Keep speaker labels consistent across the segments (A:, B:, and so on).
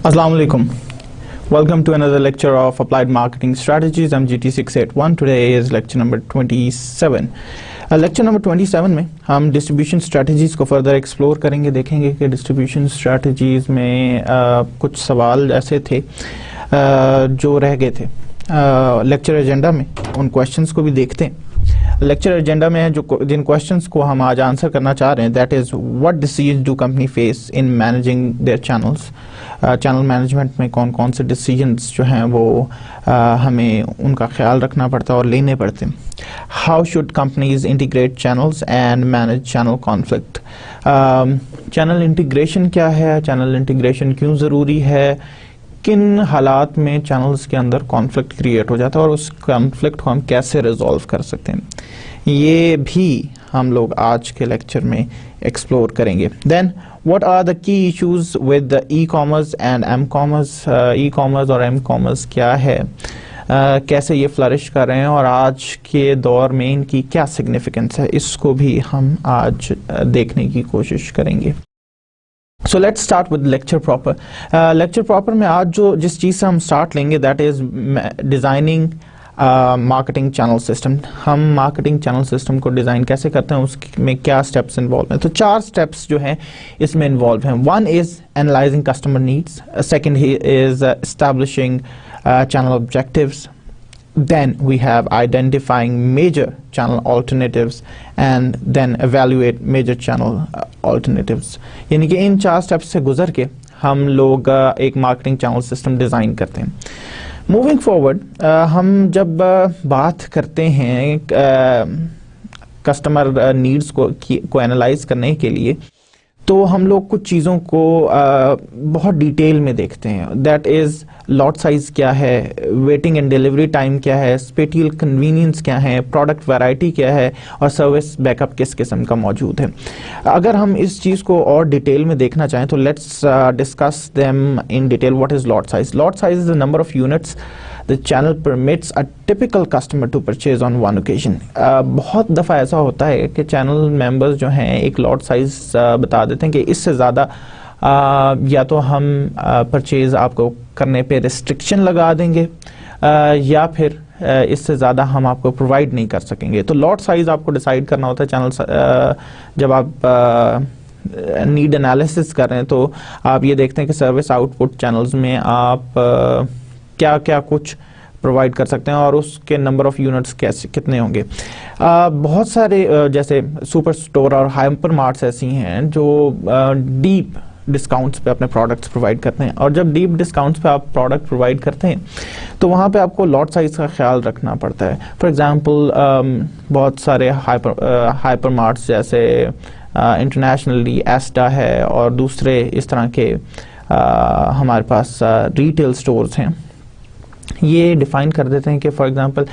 A: Assalamu alaikum. Welcome to another lecture of Applied Marketing Strategies. I'm GT681. Today is lecture number 27. Lecture number 27 में हम distribution strategies को further explore करेंगे, देखेंगे कि distribution strategies में कुछ सवाल ऐसे थे जो रह गए थे लेक्चर एजेंडा में। उन क्वेश्चंस को भी देखते हैं। लेक्चर एजेंडा में जो जिन क्वेश्चंस को हम आज आंसर करना चाह रहे हैं, that is what decision do company face in managing there channels. Channel management में कौन कौन से डिसीजंस जो हैं वो हमें उनका ख्याल रखना पड़ता है और लेने पड़ते हैं। How should companies integrate channels and manage channel conflict. Channel integration क्या है, चैनल इंटीग्रेशन क्यों ज़रूरी है, किन हालात में चैनल्स के अंदर कॉन्फ्लिक्ट क्रिएट हो जाता है और उस कॉन्फ्लिक्ट को हम कैसे रिजॉल्व कर सकते हैं, ये भी हम लोग आज के लेक्चर में एक्सप्लोर करेंगे। Then what are the key issues with e commerce and m commerce. E commerce और एम कॉमर्स क्या है, कैसे ये फ्लरिश कर रहे हैं और आज के दौर में इनकी क्या सिग्निफिकेंस है, इसको भी हम आज देखने की कोशिश करेंगे। So let's start with lecture proper. Lecture proper में आज जिस चीज़ से हम स्टार्ट लेंगे that is designing marketing channel system. हम मार्केटिंग चैनल सिस्टम को डिज़ाइन कैसे करते हैं, उसमें क्या स्टेप्स इन्वॉल्व हैं। तो 4 स्टेप्स जो हैं इसमें इन्वॉल्व हैं। One is analysing customer needs, second is establishing channel objectives, then we have identifying major channel alternatives and then evaluate major channel alternatives। यानी कि इन 4 स्टेप्स से गुजर के हम लोग एक मार्केटिंग चैनल सिस्टम डिज़ाइन करते हैं। मूविंग फॉरवर्ड हम जब बात करते हैं कस्टमर नीड्स को एनालाइज करने के लिए, तो हम लोग कुछ चीज़ों को बहुत डिटेल में देखते हैं। दैट इज़ लॉट साइज़ क्या है, वेटिंग एंड डिलीवरी टाइम क्या है, स्पेटियल कन्वीनियंस क्या है, प्रोडक्ट वैरायटी क्या है और सर्विस बैकअप किस किस्म का मौजूद है। अगर हम इस चीज़ को और डिटेल में देखना चाहें तो let's discuss them in detail. What is lot size? Lot size is the number of units the channel permits a typical customer to purchase on one occasion। बहुत दफ़ा ऐसा होता है कि चैनल मेंबर्स जो हैं एक लॉट साइज़ बता देते हैं कि इससे ज़्यादा या तो हम परचेज़ आपको करने पे रिस्ट्रिक्शन लगा देंगे या फिर इससे ज़्यादा हम आपको प्रोवाइड नहीं कर सकेंगे। तो लॉट साइज़ आपको डिसाइड करना होता है। चैनल जब आप नीड एनालिसिस कर रहे हैं तो आप ये देखते हैं कि सर्विस आउटपुट चैनल्स में आप क्या क्या कुछ प्रोवाइड कर सकते हैं और उसके नंबर ऑफ यूनिट्स कैसे कितने होंगे। बहुत सारे जैसे सुपर स्टोर और हाइपर मार्ट्स ऐसी हैं जो डीप डिस्काउंट्स पे अपने प्रोडक्ट्स प्रोवाइड करते हैं, और जब डीप डिस्काउंट्स पे आप प्रोडक्ट प्रोवाइड करते हैं तो वहाँ पे आपको लॉट साइज़ का ख्याल रखना पड़ता है। फॉर एग्जांपल बहुत सारे हाइपर मार्ट्स जैसे इंटरनेशनली एस्टा है और दूसरे इस तरह के हमारे पास रिटेल स्टोर्स हैं, ये डिफ़ाइन कर देते हैं कि फॉर एग्जांपल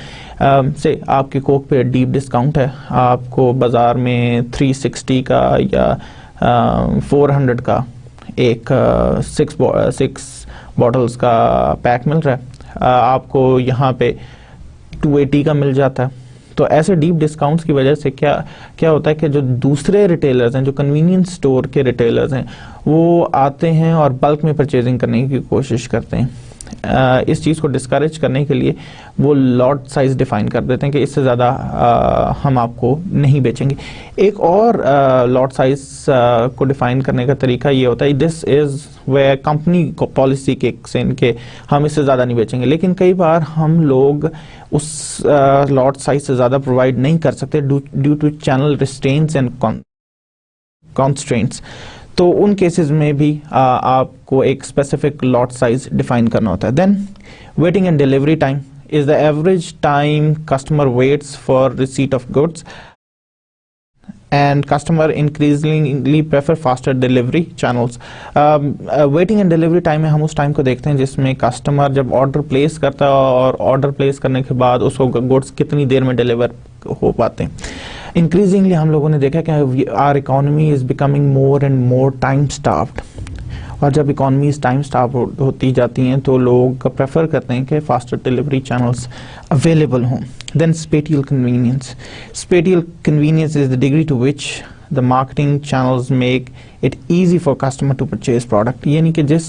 A: से आपके कोक पे डीप डिस्काउंट है, आपको बाज़ार में 360 का या 400 का एक 6 बॉटल्स का पैक मिल रहा है, आपको यहाँ पे 280 का मिल जाता है। तो ऐसे डीप डिस्काउंट्स की वजह से क्या होता है कि जो दूसरे रिटेलर्स हैं, जो कन्वीनियंस स्टोर के रिटेलर्स हैं, वो आते हैं और बल्क में परचेजिंग करने की कोशिश करते हैं। इस चीज़ को डिस्करेज करने के लिए वो लॉट साइज़ डिफ़ाइन कर देते हैं कि इससे ज़्यादा हम आपको नहीं बेचेंगे। एक और लॉट साइज़ को डिफ़ाइन करने का तरीका ये होता है, दिस इज़ वे कंपनी को पॉलिसी किक्स इन के हम इससे ज़्यादा नहीं बेचेंगे। लेकिन कई बार हम लोग उस लॉट साइज़ से ज़्यादा प्रोवाइड नहीं कर सकते due to channel restraints and constraints. तो उन केसेस में भी आपको एक स्पेसिफिक लॉट साइज डिफाइन करना होता है। Then waiting and delivery time is the average time customer waits for receipt of goods and customer increasingly prefer faster delivery channels। Waiting and delivery time में हम उस टाइम को देखते हैं जिसमें कस्टमर जब ऑर्डर प्लेस करता है और ऑर्डर प्लेस करने के बाद उसको गुड्स कितनी देर में डिलीवर हो पाते हैं। इंक्रीजिंगली हम लोगों ने देखा कि our economy is becoming more and more time starved, और जब इकॉनमीज टाइम स्टाफ होती जाती हैं तो लोग प्रेफर करते हैं कि फास्टर डिलीवरी चैनल्स अवेलेबल हों। Then spatial convenience. Spatial convenience is the degree to which the marketing channels make it easy for customer to purchase product. यानी कि जिस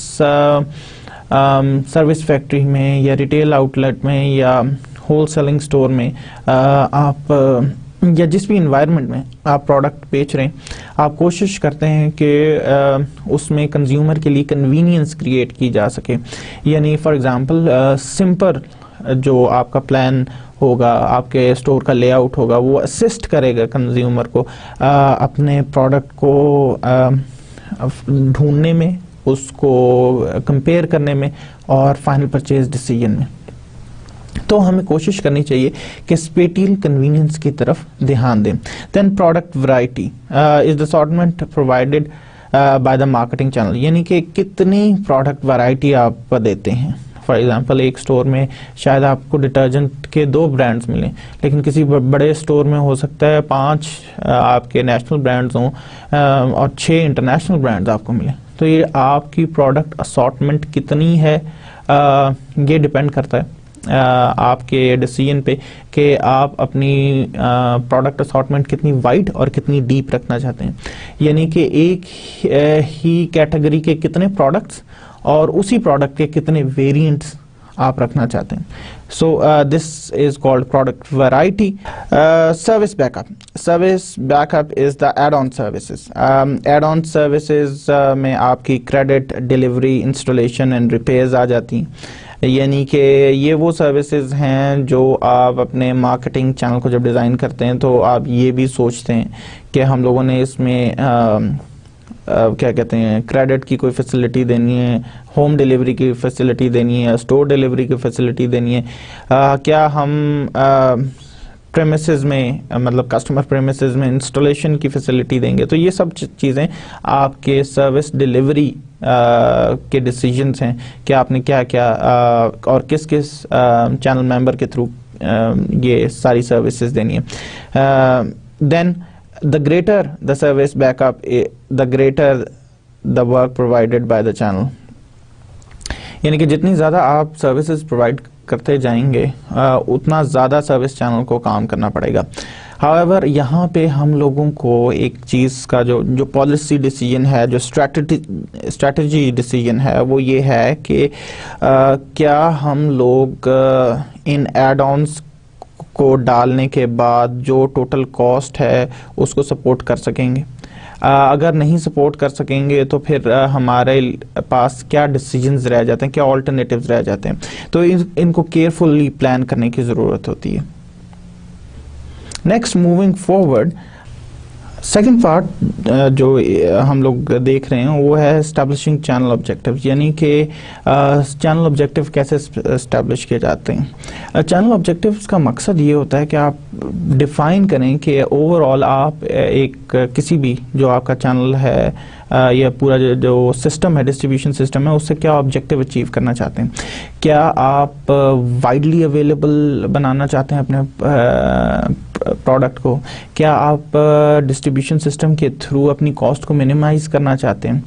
A: सर्विस फैक्ट्री में या रिटेल आउटलेट में या होल सेलिंग स्टोर में आप या जिस भी इन्वायरमेंट में आप प्रोडक्ट बेच रहे हैं, आप कोशिश करते हैं कि उसमें कंज्यूमर के लिए कन्वीनियंस क्रिएट की जा सके। यानी फॉर एग्जांपल सिंपल जो आपका प्लान होगा, आपके स्टोर का लेआउट होगा, वो असिस्ट करेगा कंज्यूमर को अपने प्रोडक्ट को ढूंढने में, उसको कंपेयर करने में और फाइनल परचेज डिसीजन में। तो हमें कोशिश करनी चाहिए कि स्पेटियल कन्वीनियंस की तरफ ध्यान दें। Then product variety is the assortment provided by the marketing channel. यानी कि कितनी प्रोडक्ट वैरायटी आप देते हैं। फॉर एग्जांपल एक स्टोर में शायद आपको डिटर्जेंट के 2 ब्रांड्स मिलें, लेकिन किसी बड़े स्टोर में हो सकता है 5 आपके नेशनल ब्रांड्स हों और 6 इंटरनेशनल ब्रांड्स आपको मिलें। तो ये आपकी प्रोडक्ट असॉर्टमेंट कितनी है, ये डिपेंड करता है आपके डिसीजन पे कि आप अपनी प्रोडक्ट असॉर्टमेंट कितनी वाइड और कितनी डीप रखना चाहते हैं। यानी कि एक ही कैटेगरी के कितने प्रोडक्ट्स और उसी प्रोडक्ट के कितने वेरिएंट्स आप रखना चाहते हैं। So this is called product variety. Service backup is the add on services. Add on services में आपकी credit, delivery, installation and repairs आ जाती हैं। यानी कि ये वो सर्विसेज हैं जो आप अपने मार्केटिंग चैनल को जब डिज़ाइन करते हैं तो आप ये भी सोचते हैं कि हम लोगों ने इसमें क्या कहते हैं, क्रेडिट की कोई फैसिलिटी देनी है, होम डिलीवरी की फैसिलिटी देनी है, स्टोर डिलीवरी की फैसिलिटी देनी है, क्या हम प्रेमिसेस में मतलब कस्टमर प्रेमिसेस में इंस्टॉलेशन की फैसिलिटी देंगे। तो ये सब चीज़ें आपके सर्विस डिलीवरी के डिसीजंस हैं कि आपने क्या क्या और किस किस चैनल मेंबर के थ्रू ये सारी सर्विसेज देनी है। Then the greater the service backup, the greater the work provided by the channel. यानी कि जितनी ज़्यादा आप सर्विसेज प्रोवाइड करते जाएंगे उतना ज़्यादा सर्विस चैनल को काम करना पड़ेगा। हाउएवर यहाँ पे हम लोगों को एक चीज़ का जो पॉलिसी डिसीजन है, जो स्ट्रैटेजी डिसीजन है, वो ये है कि क्या हम लोग इन एड ऑन्स को डालने के बाद जो टोटल कॉस्ट है उसको सपोर्ट कर सकेंगे। अगर नहीं सपोर्ट कर सकेंगे तो फिर हमारे पास क्या डिसीजंस रह जाते हैं, क्या ऑल्टरनेटिव्स रह जाते हैं। तो इनको केयरफुली प्लान करने की ज़रूरत होती है। Next, moving forward, second part जो हम लोग देख रहे हैं वो है एस्टैब्लिशिंग चैनल ऑब्जेक्टिव्स। यानी कि चैनल ऑब्जेक्टिव कैसे एस्टैब्लिश किए जाते हैं। चैनल ऑब्जेक्टिव्स का मकसद ये होता है कि आप डिफाइन करें कि ओवरऑल आप एक किसी भी जो आपका चैनल है या पूरा जो सिस्टम है, डिस्ट्रीब्यूशन सिस्टम है, उससे क्या ऑब्जेक्टिव अचीव करना चाहते हैं। क्या आप वाइडली अवेलेबल बनाना चाहते हैं अपने प्रोडक्ट को? क्या आप डिस्ट्रीब्यूशन सिस्टम के थ्रू अपनी कॉस्ट को मिनिमाइज करना चाहते हैं?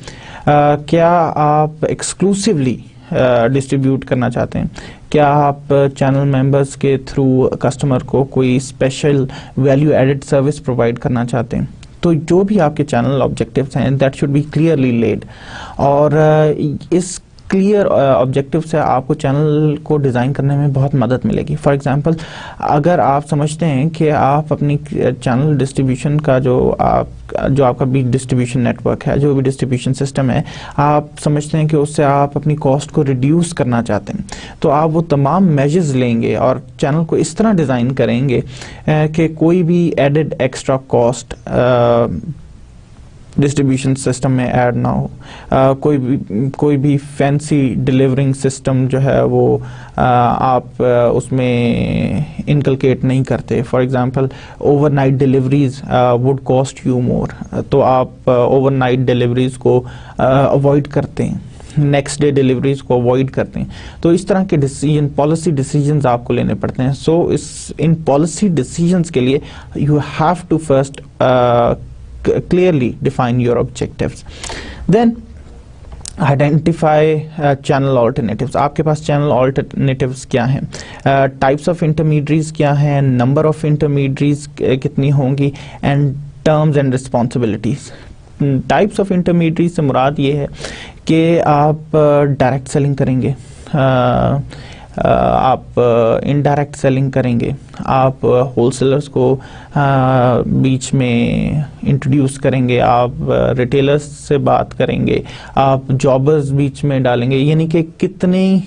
A: क्या आप एक्सक्लूसिवली डिस्ट्रीब्यूट करना चाहते हैं? क्या आप चैनल मेंबर्स के थ्रू कस्टमर को कोई special value added service provide करना चाहते हैं? तो जो भी आपके चैनल ऑब्जेक्टिव्स हैं that should be clearly laid, और इस क्लियर ऑब्जेक्टिव से आपको चैनल को डिज़ाइन करने में बहुत मदद मिलेगी। फॉर एग्जांपल, अगर आप समझते हैं कि आप अपनी चैनल डिस्ट्रीब्यूशन का जो आपका भी डिस्ट्रीब्यूशन नेटवर्क है, जो भी डिस्ट्रीब्यूशन सिस्टम है, आप समझते हैं कि उससे आप अपनी कॉस्ट को रिड्यूस करना चाहते हैं, तो आप वो तमाम मेजर्स लेंगे और चैनल को इस तरह डिज़ाइन करेंगे कि कोई भी added extra cost distribution system में ऐड ना हो। कोई भी फैंसी डिलीवरिंग सिस्टम जो है वो आप उसमें इनकलकेट नहीं करते। For example, overnight deliveries would cost you more, तो आप ओवरनाइट डिलीवरीज को अवॉइड करते हैं, नेक्स्ट डे डिलीवरीज को अवॉइड करते हैं। तो इस तरह के डिसीजन, पॉलिसी डिसीजंस आपको लेने पड़ते हैं। सो इन पॉलिसी डिसीजंस के लिए you have to first clearly define your objectives. Then identify channel alternatives. आपके पास channel alternatives क्या हैं, types of intermediaries क्या हैं, number of intermediaries कितनी होंगी, and terms and responsibilities. Types of intermediate से मुराद ये है कि आप डायरेक्ट सेलिंग करेंगे, आप इनडायरेक्ट सेलिंग करेंगे, आप होलसेलर्स को बीच में इंट्रोड्यूस करेंगे, आप रिटेलर्स से बात करेंगे, आप जॉबर्स बीच में डालेंगे, यानी कि कितनी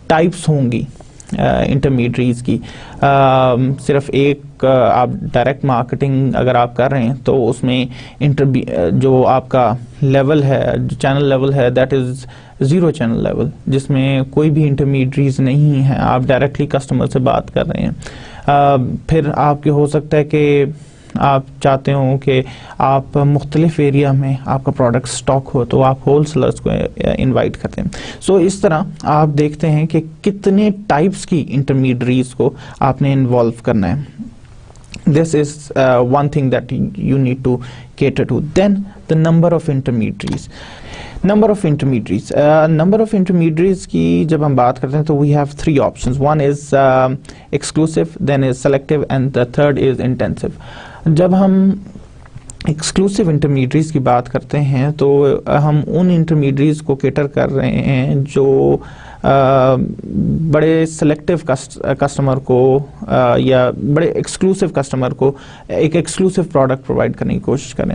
A: टाइप्स होंगी इंटरमीडिएट्स की। सिर्फ एक आप डायरेक्ट मार्केटिंग अगर आप कर रहे हैं तो उसमें जो आपका लेवल है, जो चैनल लेवल है, that is zero channel level, जिसमें कोई भी इंटरमीडिएट्स नहीं है, आप डायरेक्टली कस्टमर से बात कर रहे हैं। फिर आपके हो सकता है कि आप चाहते हो कि आप मुख्तलिफ एरिया में आपका प्रोडक्ट स्टॉक हो, तो आप होलसेलर्स को इनवाइट करते हैं। सो इस तरह आप देखते हैं कि कितने टाइप्स की इंटरमीडिएट्स को आपने इन्वॉल्व करना है। This is one thing that you need to cater to. Then the number of intermediaries. Number of intermediaries. Number of intermediaries की जब हम बात करते हैं तो we have three options. One is exclusive, then is selective, and the third is intensive. जब हम exclusive intermediates की बात करते हैं तो हम उन इंटरमीडिएट्स को केटर कर रहे हैं जो बड़े सेलेक्टिव कस्टमर को या बड़े एक्सक्लूसिव कस्टमर को एक एक्सक्लूसिव प्रोडक्ट प्रोवाइड करने की कोशिश करें।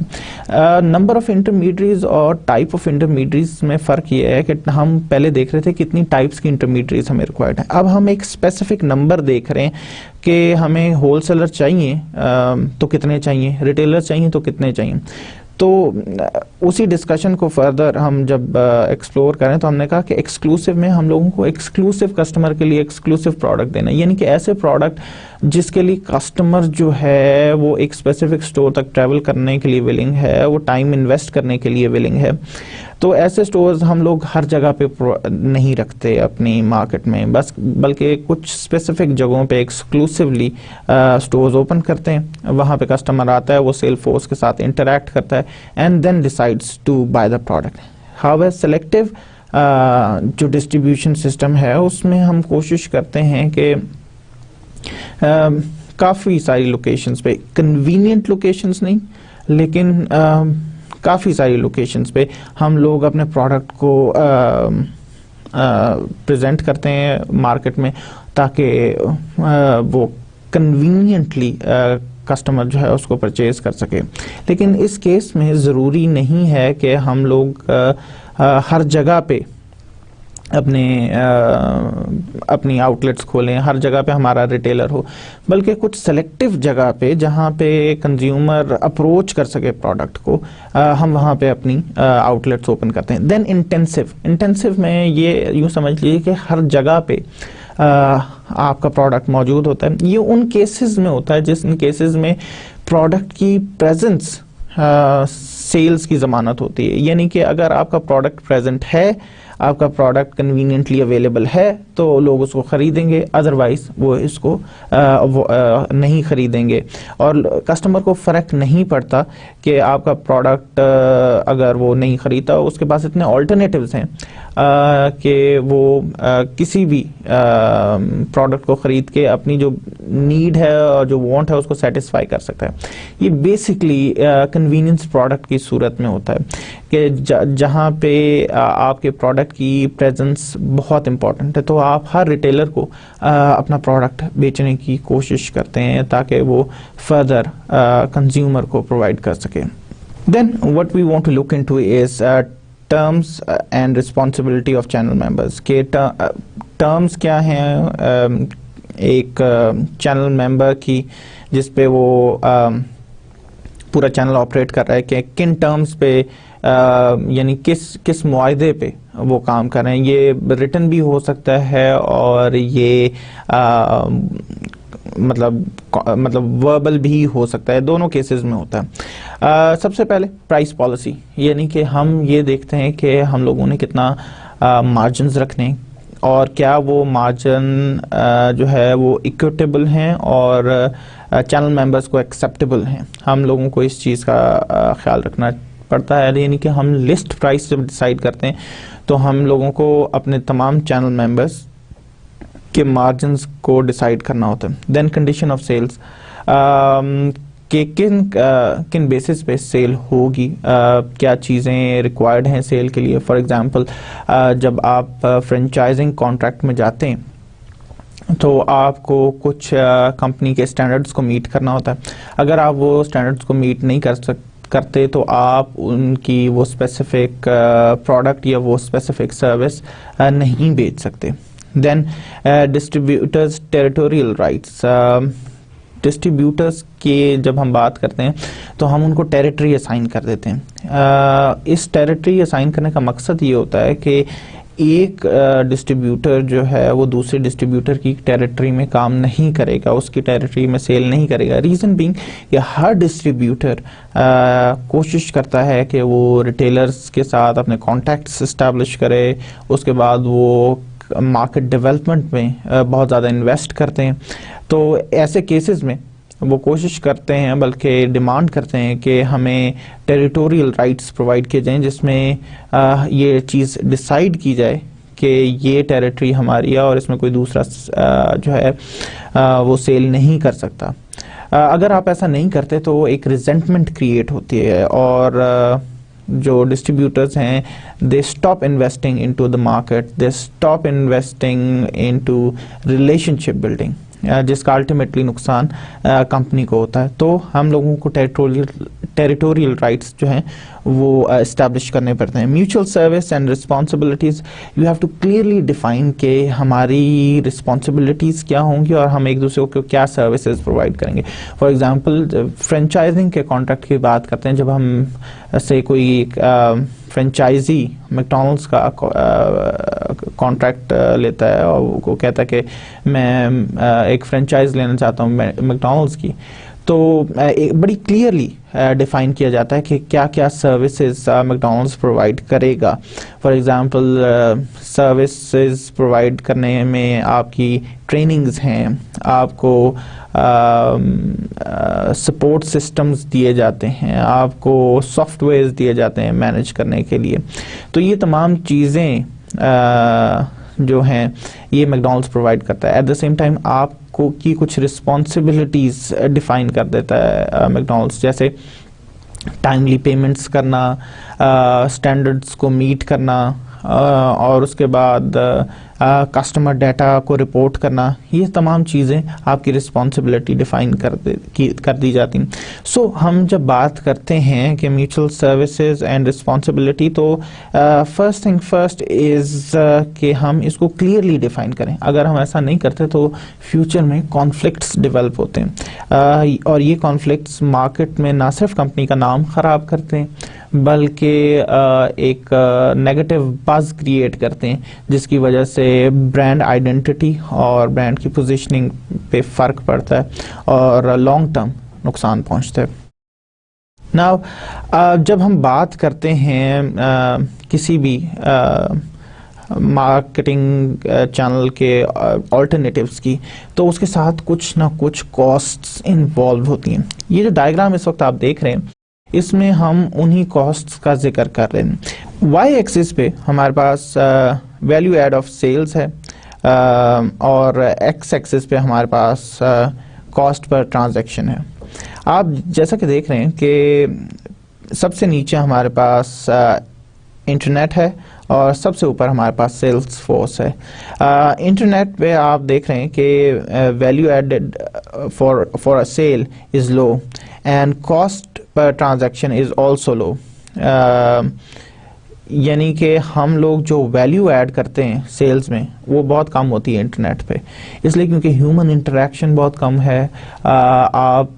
A: नंबर ऑफ इंटरमीडिएट्स और टाइप ऑफ इंटरमीडिएट्स में फ़र्क ये है कि हम पहले देख रहे थे कितनी टाइप्स की इंटरमीडिएट्स हमें रिक्वायर्ड है, अब हम एक स्पेसिफिक नंबर देख रहे हैं कि हमें होलसेलर चाहिए तो कितने चाहिए, रिटेलर चाहिए तो कितने चाहिए। तो उसी डिस्कशन को फर्दर हम जब एक्सप्लोर करें तो हमने कहा कि एक्सक्लूसिव में हम लोगों को एक्सक्लूसिव कस्टमर के लिए एक्सक्लूसिव प्रोडक्ट देना है, यानी कि ऐसे प्रोडक्ट जिसके लिए कस्टमर जो है वो एक स्पेसिफिक स्टोर तक ट्रैवल करने के लिए विलिंग है, वो टाइम इन्वेस्ट करने के लिए विलिंग है। तो ऐसे स्टोर्स हम लोग हर जगह पे नहीं रखते अपनी मार्केट में, बस बल्कि कुछ स्पेसिफिक जगहों पे एक्सक्लूसिवली स्टोर्स ओपन करते हैं। वहाँ पे कस्टमर आता है, वो सेल फोर्स के साथ इंटरैक्ट करता है and then decides to buy the product. However selective जो डिस्ट्रीब्यूशन सिस्टम है उसमें हम कोशिश करते हैं कि काफ़ी सारी लोकेशंस पे, कन्वीनियंट लोकेशंस नहीं लेकिन काफ़ी सारी लोकेशंस पे हम लोग अपने प्रोडक्ट को प्रेजेंट करते हैं मार्केट में, ताकि वो कन्वीनियंटली कस्टमर जो है उसको परचेज कर सके। लेकिन इस केस में ज़रूरी नहीं है कि हम लोग हर जगह पे अपनी आउटलेट्स खोलें, हर जगह पे हमारा रिटेलर हो, बल्कि कुछ सेलेक्टिव जगह पे जहाँ पे कंज्यूमर अप्रोच कर सके प्रोडक्ट को, हम वहाँ पे अपनी आउटलेट्स ओपन करते हैं। देन इंटेंसिव में ये यूँ समझ लीजिए कि हर जगह पे आपका प्रोडक्ट मौजूद होता है। ये उन केसेस में होता है जिन केसेस में प्रोडक्ट की प्रेजेंस सेल्स की ज़मानत होती है, यानी कि अगर आपका प्रोडक्ट प्रेजेंट है, आपका प्रोडक्ट कन्वीनियंटली अवेलेबल है तो लोग उसको ख़रीदेंगे, अदरवाइज वो इसको नहीं ख़रीदेंगे। और कस्टमर को फ़र्क नहीं पड़ता कि आपका प्रोडक्ट अगर वो नहीं ख़रीदता, उसके पास इतने ऑल्टरनेटिव्स हैं कि वो किसी भी प्रोडक्ट को ख़रीद के अपनी जो नीड है और जो वांट है उसको सेटिस्फाई कर सकता है। ये बेसिकली कन्वीनियंस प्रोडक्ट की सूरत में होता है कि जहाँ पे आपके प्रोडक्ट की प्रेजेंस बहुत इंपॉर्टेंट है, तो आप हर रिटेलर को अपना प्रोडक्ट बेचने की कोशिश करते हैं ताकि वो फर्दर कंज्यूमर को प्रोवाइड कर सके। Then what we want to look into is terms and responsibility of channel members. के टर्म्स क्या हैं एक चैनल मेंबर की, जिस पे वो पूरा चैनल ऑपरेट कर रहा है, कि किन टर्म्स पे यानी किस मुआहदे पे वो काम कर रहे हैं। ये रिटन भी हो सकता है और ये मतलब वर्बल भी हो सकता है, दोनों केसेस में होता है। सबसे पहले प्राइस पॉलिसी, यानी कि हम ये देखते हैं कि हम लोगों ने कितना मार्जिन्स रखने और क्या वो मार्जिन जो है वो इक्विटेबल हैं और चैनल मेंबर्स को एक्सेप्टेबल हैं। हम लोगों को इस चीज़ का ख्याल रखना पड़ता है, यानी कि हम लिस्ट प्राइस जब डिसाइड करते हैं तो हम लोगों को अपने तमाम चैनल मेंबर्स के मार्जिन्स को डिसाइड करना होता है। देन कंडीशन ऑफ सेल्स, कि किन बेसिस पे सेल होगी, क्या चीज़ें रिक्वायर्ड हैं सेल के लिए। फॉर एग्जांपल जब आप फ्रेंचाइजिंग कॉन्ट्रैक्ट में जाते हैं तो आपको कुछ कंपनी के स्टैंडर्ड्स को मीट करना होता है। अगर आप वो स्टैंडर्ड्स को मीट नहीं करते तो आप उनकी वो स्पेसिफिक प्रोडक्ट या वो स्पेसिफिक सर्विस नहीं बेच सकते। Then distributors territorial rights, distributors के जब हम बात करते हैं तो हम उनको टेरिटरी असाइन कर देते हैं। इस टेरिटरी असाइन करने का मकसद ये होता है कि एक डिस्ट्रीब्यूटर जो है वो दूसरे डिस्ट्रीब्यूटर की टेरिटरी में काम नहीं करेगा, उसकी टेरिटरी में सेल नहीं करेगा। रीज़न बीइंग कि हर डिस्ट्रीब्यूटर कोशिश करता है कि वो रिटेलर्स के साथ अपने कॉन्टैक्ट्स इस्टेब्लिश करे, उसके बाद वो मार्केट डेवलपमेंट में बहुत ज़्यादा इन्वेस्ट करते हैं। तो ऐसे केसेस में वो कोशिश करते हैं, बल्कि डिमांड करते हैं कि हमें टेरिटोरियल राइट्स प्रोवाइड किए जाएं, जिसमें ये चीज़ डिसाइड की जाए कि ये टेरिटरी हमारी है और इसमें कोई दूसरा जो है वो सेल नहीं कर सकता। अगर आप ऐसा नहीं करते तो एक रिजेंटमेंट क्रिएट होती है और जो डिस्ट्रीब्यूटर्स हैं they stop investing into the market, they stop investing into relationship building, जिसका अल्टीमेटली नुकसान कंपनी को होता है। तो हम लोगों को टेरिटोरियल राइट्स जो हैं वो इस्टेब्लिश करने पड़ते हैं। Mutual service and responsibilities, you have to clearly define कि हमारी रिस्पॉन्सिबिलिटीज़ क्या होंगी और हम एक दूसरे को क्या सर्विसेज प्रोवाइड करेंगे। फॉर एग्जांपल फ्रेंचाइजिंग के कॉन्ट्रैक्ट की बात करते हैं, जब हम से कोई फ्रेंचाइजी मैकडॉनल्ड्स का कॉन्ट्रैक्ट लेता है और वो कहता है कि मैं एक फ्रेंचाइज लेना चाहता हूँ मैकडॉनल्ड्स की, तो बड़ी क्लियरली डिफाइन किया जाता है कि क्या क्या सर्विसेज मैकडॉनल्ड्स प्रोवाइड करेगा। फॉर एग्जांपल सर्विसेज प्रोवाइड करने में आपकी ट्रेनिंग्स हैं, आपको सपोर्ट सिस्टम्स दिए जाते हैं, आपको सॉफ्टवेयर्स दिए जाते हैं मैनेज करने के लिए। तो ये तमाम चीज़ें जो हैं ये मैकडॉनल्ड्स प्रोवाइड करता है। एट द सेम टाइम आपको की कुछ रिस्पॉन्सिबिलिटीज़ डिफाइन कर देता है मैकडॉनल्ड्स, जैसे टाइमली पेमेंट्स करना, स्टैंडर्ड्स को मीट करना, और उसके बाद कस्टमर डाटा को रिपोर्ट करना। ये तमाम चीज़ें आपकी रिस्पॉन्सिबिलिटी डिफाइन कर दी जाती हैं। सो हम जब बात करते हैं कि म्यूचुअल सर्विसेज एंड रिस्पॉन्सिबिलिटी, तो फर्स्ट थिंग फर्स्ट इज़ कि हम इसको क्लियरली डिफाइन करें। अगर हम ऐसा नहीं करते तो फ्यूचर में कॉन्फ्लिक्ट्स डेवलप होते हैं और ये कॉन्फ्लिक्ट्स मार्केट में ना सिर्फ कंपनी का नाम ख़राब करते हैं बल्कि एक नेगेटिव बज़ क्रिएट करते हैं, जिसकी वजह से ब्रांड आइडेंटिटी और ब्रांड की पोजीशनिंग पे फ़र्क पड़ता है और लॉन्ग टर्म नुकसान पहुंचता है। नाउ जब हम बात करते हैं किसी भी मार्केटिंग चैनल के ऑल्टरनेटिव्स की, तो उसके साथ कुछ ना कुछ कॉस्ट्स इन्वॉल्व होती हैं। ये जो डायग्राम इस वक्त आप देख रहे हैं इसमें हम उन्हीं कॉस्ट्स का जिक्र कर रहे हैं। वाई एक्सिस पे हमारे पास वैल्यू एड ऑफ सेल्स है और एक्स एक्सिस पे हमारे पास कॉस्ट पर ट्रांजैक्शन है। आप जैसा कि देख रहे हैं कि सबसे नीचे हमारे पास इंटरनेट है और सबसे ऊपर हमारे पास सेल्स फोर्स है। इंटरनेट पे आप देख रहे हैं कि value added for a sale is low and cost पर ट्रांजैक्शन इज़ ऑल्सो लो। यानी कि हम लोग जो वैल्यू ऐड करते हैं सेल्स में वो बहुत कम होती है इंटरनेट पे, इसलिए क्योंकि ह्यूमन इंटरेक्शन बहुत कम है। आप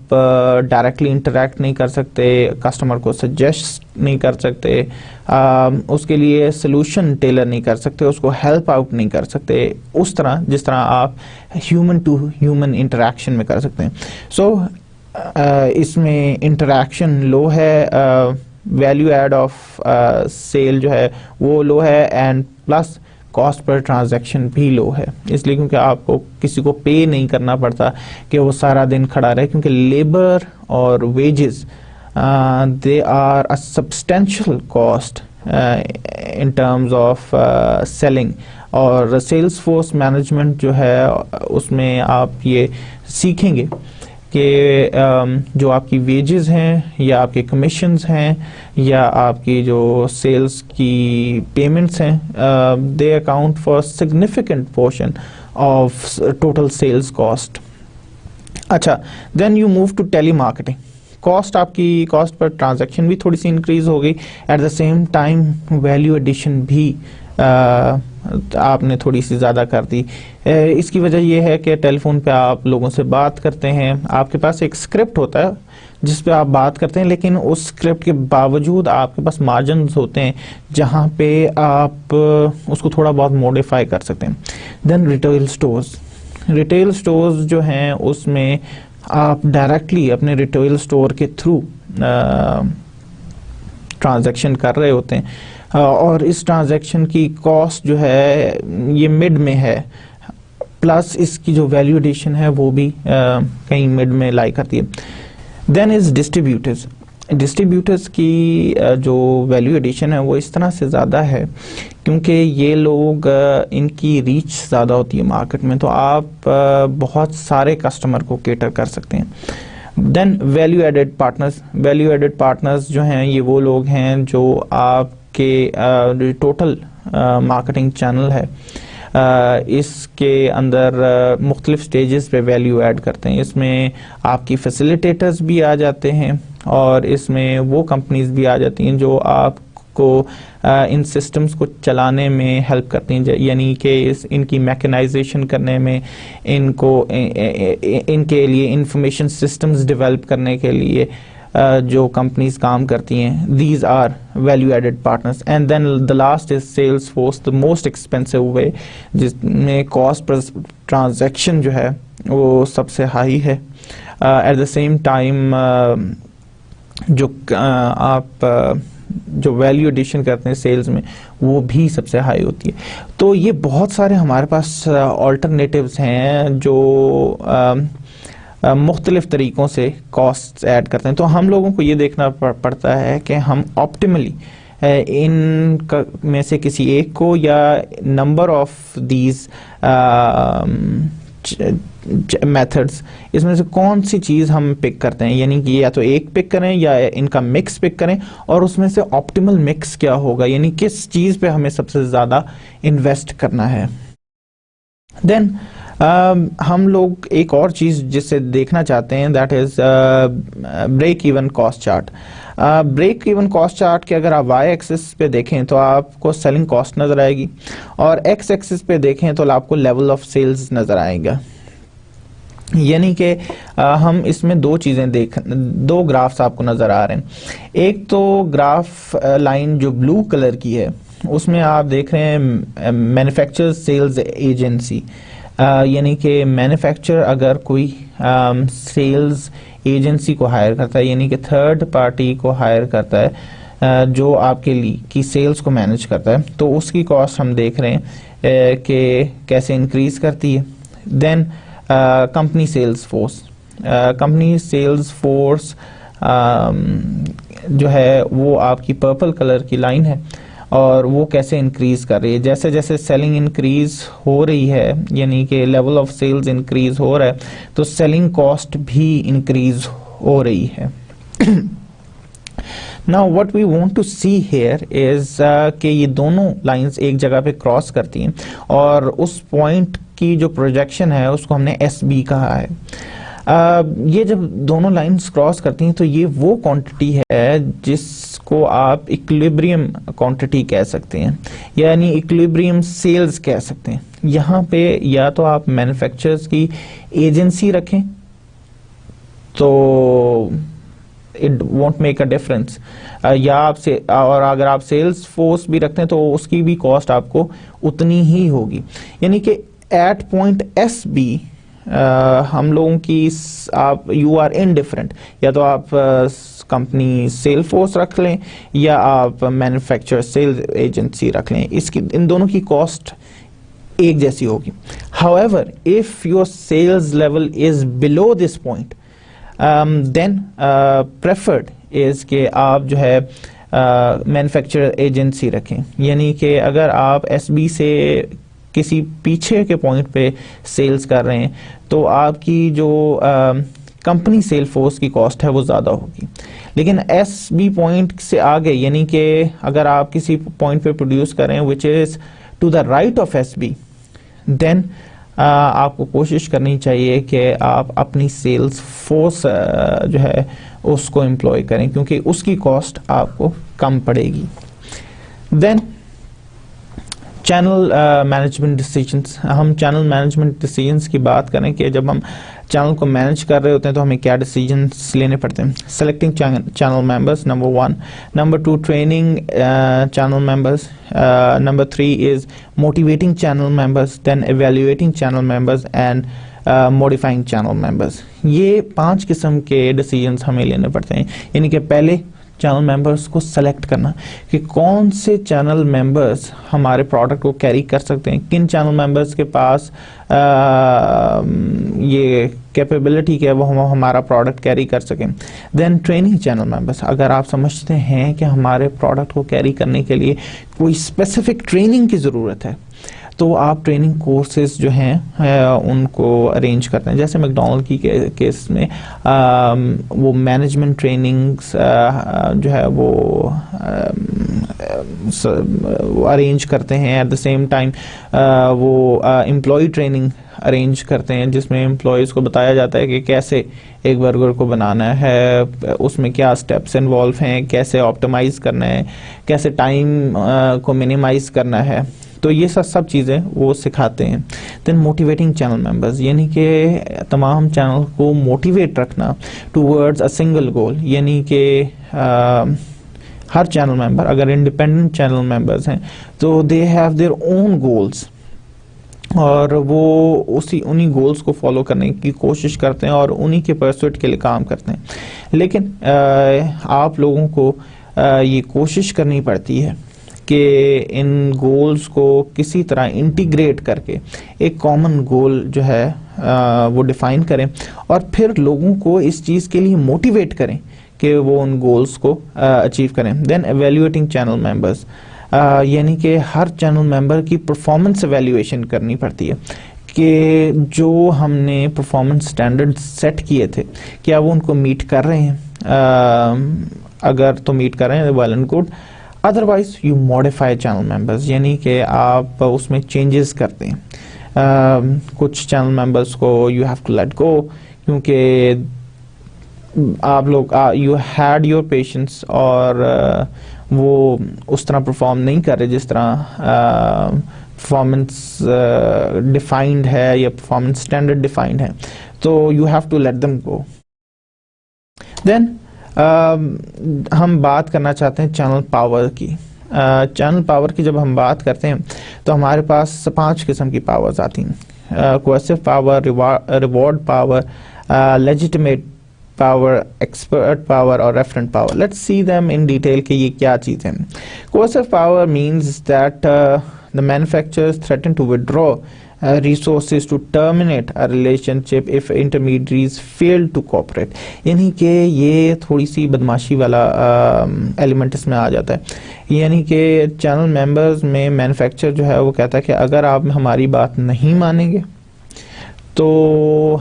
A: डायरेक्टली इंटरेक्ट नहीं कर सकते, कस्टमर को सजेस्ट नहीं कर सकते, उसके लिए सोल्यूशन टेलर नहीं कर सकते, उसको हेल्प आउट नहीं कर सकते उस तरह जिस तरह आप ह्यूमन टू ह्यूमन इंटरेक्शन में कर सकते हैं। सो इसमें इंटरेक्शन लो है, वैल्यू एड ऑफ सेल जो है वो लो है and plus cost per transaction भी लो है, इसलिए क्योंकि आपको किसी को पे नहीं करना पड़ता कि वो सारा दिन खड़ा रहे, क्योंकि लेबर और wages they are a substantial cost in terms of selling. और सेल्स फोर्स मैनेजमेंट जो है उसमें आप ये सीखेंगे कि जो आपकी वेजेस हैं या आपके कमीशंस हैं या आपकी जो सेल्स की पेमेंट्स हैं, they account for significant portion of total sales cost. अच्छा, then you move to telemarketing. Cost, आपकी कॉस्ट पर ट्रांजैक्शन भी थोड़ी सी इंक्रीज हो गई, at the same time value addition भी आपने थोड़ी सी ज़्यादा कर दी। इसकी वजह यह है कि टेलीफोन पे आप लोगों से बात करते हैं, आपके पास एक स्क्रिप्ट होता है जिस पे आप बात करते हैं, लेकिन उस स्क्रिप्ट के बावजूद आपके पास मार्जिन्स होते हैं जहाँ पे आप उसको थोड़ा बहुत मॉडिफाई कर सकते हैं। Then retail stores, retail stores जो हैं उसमें आप डायरेक्टली अपने रिटेल स्टोर के थ्रू ट्रांजैक्शन कर रहे होते हैं और इस ट्रांजैक्शन की कॉस्ट जो है ये मिड में है, प्लस इसकी जो वैल्यू एडिशन है वो भी कहीं मिड में लाई करती है। देन इज डिस्ट्रीब्यूटर्स, डिस्ट्रीब्यूटर्स की जो वैल्यू एडिशन है वो इस तरह से ज़्यादा है क्योंकि ये लोग इनकी रीच ज़्यादा होती है मार्केट में, तो आप बहुत सारे कस्टमर को केटर कर सकते हैं। Then value added partners, value added partners जो हैं ये वो लोग हैं जो आपके टोटल मार्केटिंग चैनल है इसके अंदर मुख्तलिफ स्टेजेस पे वैल्यू ऐड करते हैं। इसमें आपकी फैसिलिटेटर्स भी आ जाते हैं और इसमें वो कंपनीज भी आ जाती हैं जो आपको इन सिस्टम्स को चलाने में हेल्प करती हैं, यानी कि इनकी मैकेनाइजेशन करने में, इनके लिए इंफॉर्मेशन सिस्टम्स डेवलप करने के लिए जो कंपनीज काम करती हैं। These are value added partners. And then the last is sales force, the most expensive way, जिसमें कॉस्ट पर ट्रांजैक्शन जो है वो सबसे हाई है। एट द सेम टाइम जो आप जो वैल्यू एडिशन करते हैं सेल्स में वो भी सबसे हाई होती है। तो ये बहुत सारे हमारे पास ऑल्टरनेटिव्स हैं जो मुख्तलिफ तरीक़ों से कॉस्ट ऐड करते हैं। तो हम लोगों को ये देखना पड़ता है कि हम ऑप्टिमली इन में से किसी एक को या नंबर ऑफ दीज मेथड्स इसमें से कौन सी चीज़ हम पिक करते हैं, यानी कि या तो एक पिक करें या इनका मिक्स पिक करें, और उसमें से ऑप्टिमल मिक्स क्या होगा, यानी किस चीज़ पे हमें सबसे ज़्यादा इन्वेस्ट करना है। देन हम लोग एक और चीज़ जिससे देखना चाहते हैं that is break even cost chart. Break even cost chart के अगर आप वाई एक्सिस पे देखें तो आपको सेलिंग कॉस्ट नज़र आएगी और एक्स एक्सिस पे देखें तो आपको लेवल ऑफ सेल्स नज़र आएगा। यानी कि हम इसमें दो ग्राफ्स आपको नज़र आ रहे हैं। एक तो ग्राफ लाइन जो ब्लू कलर की है उसमें आप देख रहे हैं मैन्युफैक्चरर सेल्स एजेंसी, यानी कि मैन्युफैक्चरर अगर कोई सेल्स एजेंसी को हायर करता है, यानी कि थर्ड पार्टी को हायर करता है जो आपके लिए की सेल्स को मैनेज करता है, तो उसकी कॉस्ट हम देख रहे हैं कि कैसे इंक्रीज करती है। Then company sales force, company sales force जो है वो आपकी पर्पल कलर की लाइन है और वो कैसे इंक्रीज कर रही है। जैसे जैसे सेलिंग इंक्रीज हो रही है, यानी कि लेवल ऑफ सेल्स इंक्रीज हो रहा है, तो सेलिंग कॉस्ट भी इंक्रीज हो रही है। Now what we want to see here is कि ये दोनों लाइंस एक जगह पे क्रॉस करती हैं और उस पॉइंट की जो प्रोजेक्शन है उसको हमने SB कहा है। ये जब दोनों लाइंस क्रॉस करती हैं तो ये वो क्वांटिटी है जिसको आप इक्विलिब्रियम क्वांटिटी कह सकते हैं, यानी इक्विलिब्रियम सेल्स कह सकते हैं। यहाँ पे या तो आप मैन्युफैक्चरर्स की एजेंसी रखें तो it won't make a difference, या आपसे और अगर आप सेल्स फोर्स भी रखते हैं तो उसकी भी कॉस्ट आपको उतनी ही होगी। यानी कि एट पॉइंट SB हम लोगों की आप यू आर इनडिफरेंट, या तो आप कंपनी सेल फोर्स रख लें या आप मैन्युफैक्चरर सेल्स एजेंसी रख लें, इसकी इन दोनों की कॉस्ट एक जैसी होगी। However if your sales level is below this point then preferred is के आप जो है मैन्युफैक्चरर एजेंसी रखें, यानी कि अगर आप SB से किसी पीछे के पॉइंट पे सेल्स कर रहे हैं तो आपकी जो कंपनी सेल फोर्स की कॉस्ट है वो ज़्यादा होगी। लेकिन एस बी पॉइंट से आगे, यानी कि अगर आप किसी पॉइंट पे प्रोड्यूस करें which is to the right of S B, then आपको कोशिश करनी चाहिए कि आप अपनी सेल्स फोर्स जो है उसको एम्प्लॉय करें, क्योंकि उसकी कॉस्ट आपको कम पड़ेगी। देन चैनल मैनेजमेंट डिसीजंस, हम चैनल मैनेजमेंट डिसीजंस की बात करें कि जब हम चैनल को मैनेज कर रहे होते हैं तो हमें क्या डिसीजंस लेने पड़ते हैं। Selecting channel members, number 1, number 2 training channel members, number 3 is motivating channel members, then evaluating channel members and modifying channel members. ये 5 किस्म के डिसीजंस हमें लेने पड़ते हैं। यानी कि पहले चैनल मेंबर्स को सेलेक्ट करना कि कौन से चैनल मेंबर्स हमारे प्रोडक्ट को कैरी कर सकते हैं, किन चैनल मेंबर्स के पास ये कैपेबिलिटी क्या है वो हमारा प्रोडक्ट कैरी कर सकें। देन ट्रेनिंग चैनल मेंबर्स, अगर आप समझते हैं कि हमारे प्रोडक्ट को कैरी करने के लिए कोई स्पेसिफिक ट्रेनिंग की ज़रूरत है तो आप ट्रेनिंग कोर्सेज जो हैं उनको अरेंज करते हैं। जैसे मैकडॉनल्ड की केस में वो मैनेजमेंट ट्रेनिंग्स जो है वो अरेंज करते हैं। एट द सेम टाइम वो एम्प्लॉय ट्रेनिंग अरेंज करते हैं जिसमें एम्प्लॉयज़ को बताया जाता है कि कैसे एक बर्गर को बनाना है, उसमें क्या स्टेप्स इन्वॉल्व हैं, कैसे ऑप्टिमाइज़ करना है, कैसे टाइम को मिनिमाइज करना है। तो ये सब चीज़ें वो सिखाते हैं। देन मोटिवेटिंग चैनल मेंबर्स, यानी कि तमाम चैनल को मोटिवेट रखना टूवर्ड्स अ सिंगल गोल, यानी कि हर चैनल मेंबर अगर इंडिपेंडेंट चैनल मेंबर्स हैं तो they have their own goals और वो उन्हीं गोल्स को फॉलो करने की कोशिश करते हैं और उन्हीं के परस्यूट के लिए काम करते हैं। लेकिन आप लोगों को ये कोशिश करनी पड़ती है कि इन गोल्स को किसी तरह इंटीग्रेट करके एक कॉमन गोल जो है वो डिफाइन करें और फिर लोगों को इस चीज़ के लिए मोटिवेट करें कि वो उन गोल्स को अचीव करें। देन एवेल्युएटिंग चैनल मेंबर्स, यानी कि हर चैनल मेंबर की परफॉर्मेंस एवेल्युएशन करनी पड़ती है कि जो हमने परफॉर्मेंस स्टैंडर्ड सेट किए थे क्या वो उनको मीट कर रहे हैं। अगर तो मीट कर रहे हैं well and good, otherwise you modify channel members, यानी कि आप उसमें चेंजेस करते हैं। कुछ चैनल मेंबर्स को you have to let go क्योंकि आप लोग यू हैड योर पेशेंस और वो उस तरह परफॉर्म नहीं कर रहे जिस तरह परफॉर्मेंस डिफाइंड है या परफॉर्मेंस स्टैंडर्ड डिफाइंड है, तो you have to let them go. Then हम बात करना चाहते हैं चैनल पावर की। चैनल पावर की जब हम बात करते हैं तो हमारे पास 5 किस्म की पावर्स आती हैं। Coercive power, reward power, legitimate power, expert power और referent power. Let's see them in detail कि ये क्या चीज़ है। Coercive power means that the manufacturers threaten to withdraw resources to terminate a relationship if intermediaries fail to cooperate, यानी कि ये थोड़ी सी बदमाशी वाला एलिमेंट इसमें आ जाता है। यानी कि चैनल मेंबर्स में मैन्युफैक्चरर जो है वो कहता है कि अगर आप हमारी बात नहीं मानेंगे तो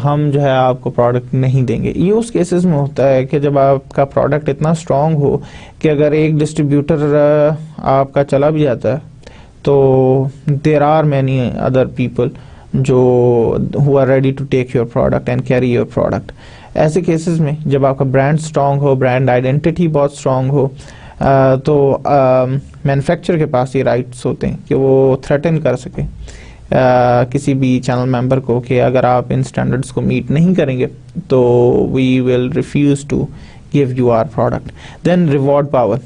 A: हम जो है आपको प्रोडक्ट नहीं देंगे। ये उस केसेस में होता है कि जब आपका प्रोडक्ट इतना स्ट्रांग हो कि अगर एक डिस्ट्रीब्यूटर आपका चला भी जाता है तो there are many other people जो who are ready to take your product and carry your product. ऐसे केसेस में जब आपका ब्रांड स्ट्रांग हो, ब्रांड आइडेंटिटी बहुत स्ट्रांग हो, तो मैन्युफैक्चरर के पास ये राइट्स होते हैं कि वो थ्रेटन कर सके किसी भी चैनल मेंबर को कि अगर आप इन स्टैंडर्ड्स को मीट नहीं करेंगे तो we will refuse to give you our product. Then reward power,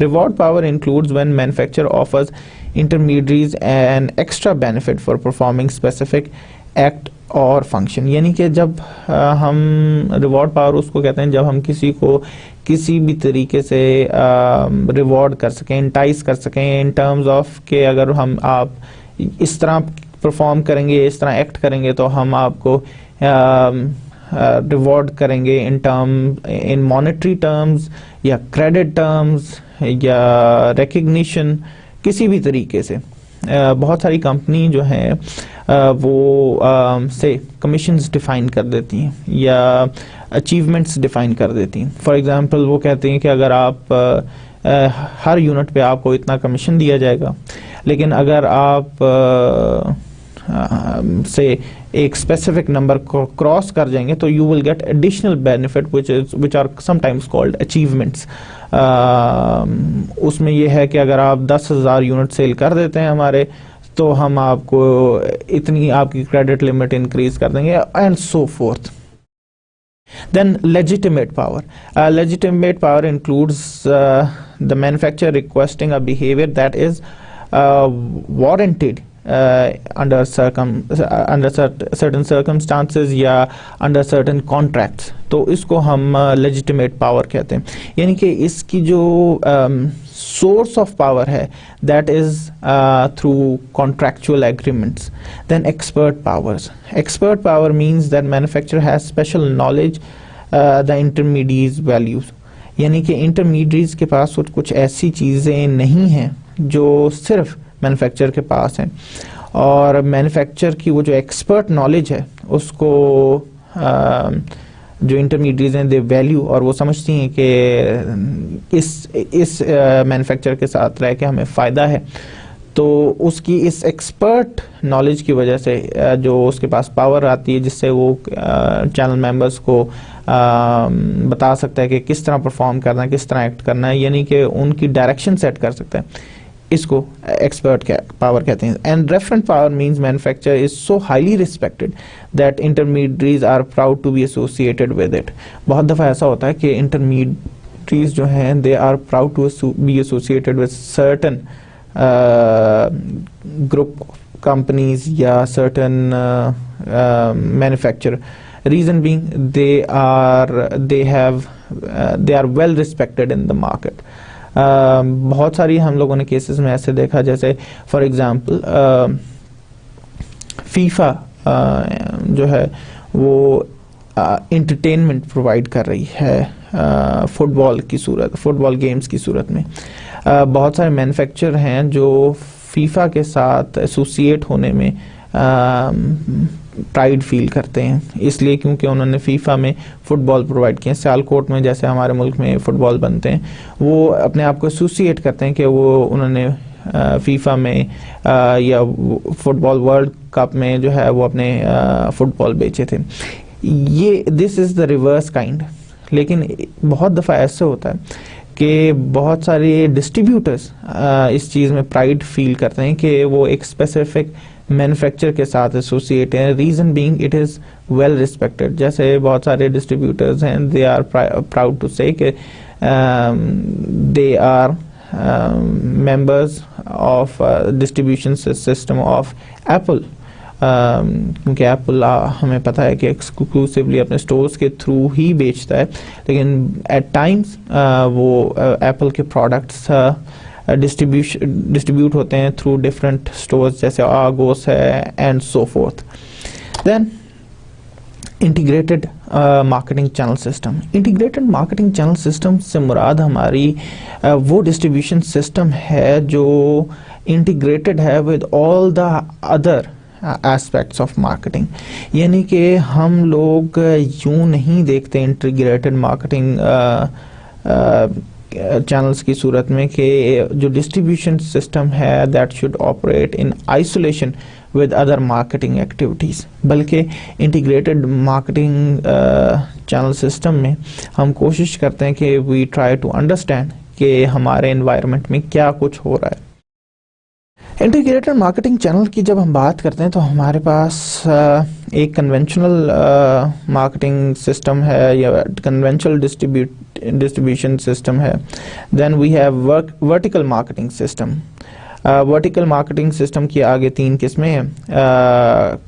A: reward power includes when manufacturer offers intermediaries an extra benefit for performing specific act और function, यानी कि जब हम रिवॉर्ड पावर उसको कहते हैं जब हम किसी को किसी भी तरीके से रिवॉर्ड कर सकें, इंटाइस कर सकें इन टर्म्स ऑफ कि अगर आप इस तरह परफॉर्म करेंगे, इस तरह एक्ट करेंगे तो हम आपको रिवॉर्ड करेंगे इन मॉनेटरी टर्म्स या क्रेडिट टर्म्स या रिकग्निशन, किसी भी तरीके से। बहुत सारी कंपनी जो है वो से कमीशंस डिफाइन कर देती हैं या अचीवमेंट्स डिफाइन कर देती हैं। फॉर एग्जांपल वो कहते हैं कि अगर आप हर यूनिट पे आपको इतना कमीशन दिया जाएगा, लेकिन अगर आप से एक स्पेसिफिक नंबर को क्रॉस कर जाएंगे तो you will get additional benefit which are sometimes called achievements. उसमें ये है कि अगर आप 10,000 यूनिट सेल कर देते हैं हमारे, तो हम आपको इतनी आपकी क्रेडिट लिमिट इंक्रीज कर देंगे and so fourth. Then legitimate power. Legitimate power includes the manufacturer requesting a behavior that is warranted under certain circumstances या under certain contracts। तो इसको हम legitimate power कहते हैं, यानी कि इसकी जो source of power है that is through contractual agreements। Then expert powers. Expert power means that manufacturer has special knowledge the intermediaries values, यानी कि intermediaries के पास कुछ ऐसी चीज़ें नहीं हैं जो सिर्फ मैन्युफैक्चरर के पास हैं, और मैन्युफैक्चरर की वो जो एक्सपर्ट नॉलेज है उसको जो इंटरमीडिएट्स हैं दे वैल्यू, और वो समझती हैं कि इस मैन्युफैक्चरर के साथ रह के हमें फ़ायदा है। तो उसकी इस एक्सपर्ट नॉलेज की वजह से जो उसके पास पावर आती है जिससे वो चैनल मेंबर्स को बता सकता है कि किस तरह परफॉर्म करना है, किस तरह एक्ट करना है, यानी कि उनकी डायरेक्शन सेट कर सकता है, इसको एक्सपर्ट पावर कहते हैं। And reference power means manufacturer is so highly respected that intermediates are proud to be associated with it. बहुत दफ़ा ऐसा होता है कि इंटरमीडिएट्स जो हैं they are proud to be associated with certain group companies या certain manufacturer. Reason being they are well respected in the market. बहुत सारी हम लोगों ने केसेस में ऐसे देखा, जैसे फॉर एग्जांपल फीफा जो है वो एंटरटेनमेंट प्रोवाइड कर रही है फुटबॉल गेम्स की सूरत में। बहुत सारे मैन्युफैक्चरर हैं जो फीफा के साथ एसोसिएट होने में प्राइड फील करते हैं, इसलिए क्योंकि उन्होंने फीफा में फुटबॉल प्रोवाइड किए। सियालकोट में जैसे हमारे मुल्क में फुटबॉल बनते हैं, वो अपने आप को एसोसिएट करते हैं कि वो उन्होंने फीफा में या फुटबॉल वर्ल्ड कप में जो है वो अपने फुटबॉल बेचे थे। ये this is the reverse kind. लेकिन बहुत दफ़ा ऐसे होता है कि बहुत सारे डिस्ट्रीब्यूटर्स इस चीज़ में प्राइड फील करते हैं कि वो एक स्पेसिफिक मैन्युफैक्चरर के साथ एसोसिएट हैं, reason being it is well respected. जैसे बहुत सारे डिस्ट्रीब्यूटर्स हैं, they are proud to say that they are members of distribution system of Apple, क्योंकि एप्पल हमें पता है कि एक्सक्लूसिवली अपने स्टोर्स के थ्रू ही बेचता है, लेकिन एट टाइम्स वो एप्पल के प्रोडक्ट्स डिस्ट्रीब्यूट होते हैं थ्रू डिफरेंट स्टोर्स जैसे आगोस है and so forth. Then integrated marketing channel system. Integrated marketing channel system से मुराद हमारी वो डिस्ट्रीब्यूशन सिस्टम है जो इंटीग्रेटेड है with all the other aspects of marketing. यानी कि हम लोग यूं नहीं देखते इंटीग्रेटेड मार्केटिंग चैनल्स की सूरत में कि जो डिस्ट्रीब्यूशन सिस्टम है that should operate in isolation with other marketing activities, बल्कि integrated marketing channel system में हम कोशिश करते हैं कि we try to understand कि हमारे environment में क्या कुछ हो रहा है। इंटीग्रेटेड मार्केटिंग चैनल की जब हम बात करते हैं तो हमारे पास एक कन्वेंशनल मार्केटिंग सिस्टम है या कन्वेंशनल डिस्ट्रीब्यूशन सिस्टम है। Then we have vertical marketing system. Vertical marketing system की आगे 3 किस्में हैं,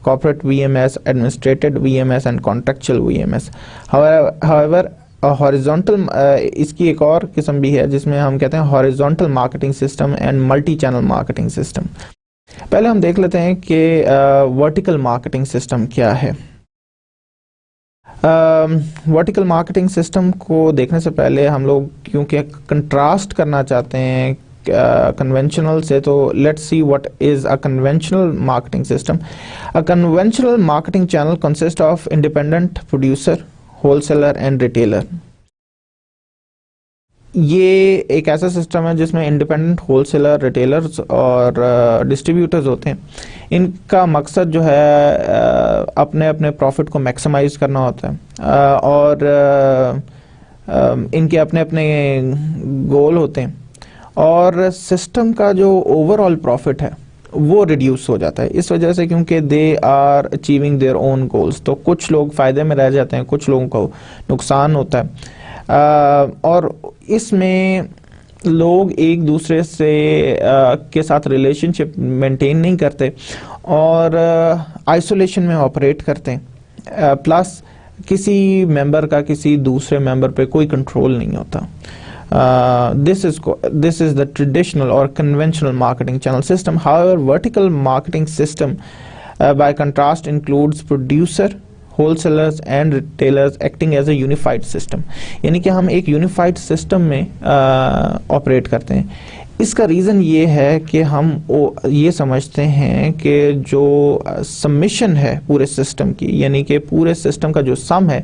A: corporate VMS, administered VMS and contractual VMS. However horizontal इसकी एक और किस्म भी है जिसमें हम कहते हैं horizontal marketing system and multi channel marketing system. पहले हम देख लेते हैं कि वर्टिकल मार्केटिंग सिस्टम क्या है। वर्टिकल मार्केटिंग सिस्टम को देखने से पहले हम लोग क्योंकि कंट्रास्ट करना चाहते हैं कन्वेंशनल से, तो let's see what is a conventional marketing system. A conventional marketing channel consist of independent producer, wholesaler and retailer. ये एक ऐसा सिस्टम है जिसमें इंडिपेंडेंट होलसेलर, रिटेलर्स और डिस्ट्रीब्यूटर्स होते हैं. इनका मकसद जो है अपने अपने प्रॉफिट को मैक्सिमाइज करना होता है, और इनके अपने अपने गोल होते हैं, और सिस्टम का जो ओवरऑल प्रॉफिट है वो रिड्यूस हो जाता है इस वजह से, क्योंकि they are achieving their own goals. तो कुछ लोग फ़ायदे में रह जाते हैं, कुछ लोगों को नुकसान होता है. और इसमें लोग एक दूसरे से के साथ रिलेशनशिप मेंटेन नहीं करते और आइसोलेशन में ऑपरेट करते हैं. प्लस किसी मेंबर का किसी दूसरे मेंबर पे कोई कंट्रोल नहीं होता. This is the traditional or conventional marketing channel system. However, vertical marketing system, by contrast, includes producer, wholesalers and retailers acting as a unified system. यानी कि हम एक unified system में ऑपरेट करते हैं. इसका रीज़न ये है कि हम ये समझते हैं कि जो सबमिशन है पूरे सिस्टम की, यानी कि पूरे सिस्टम का जो सम है,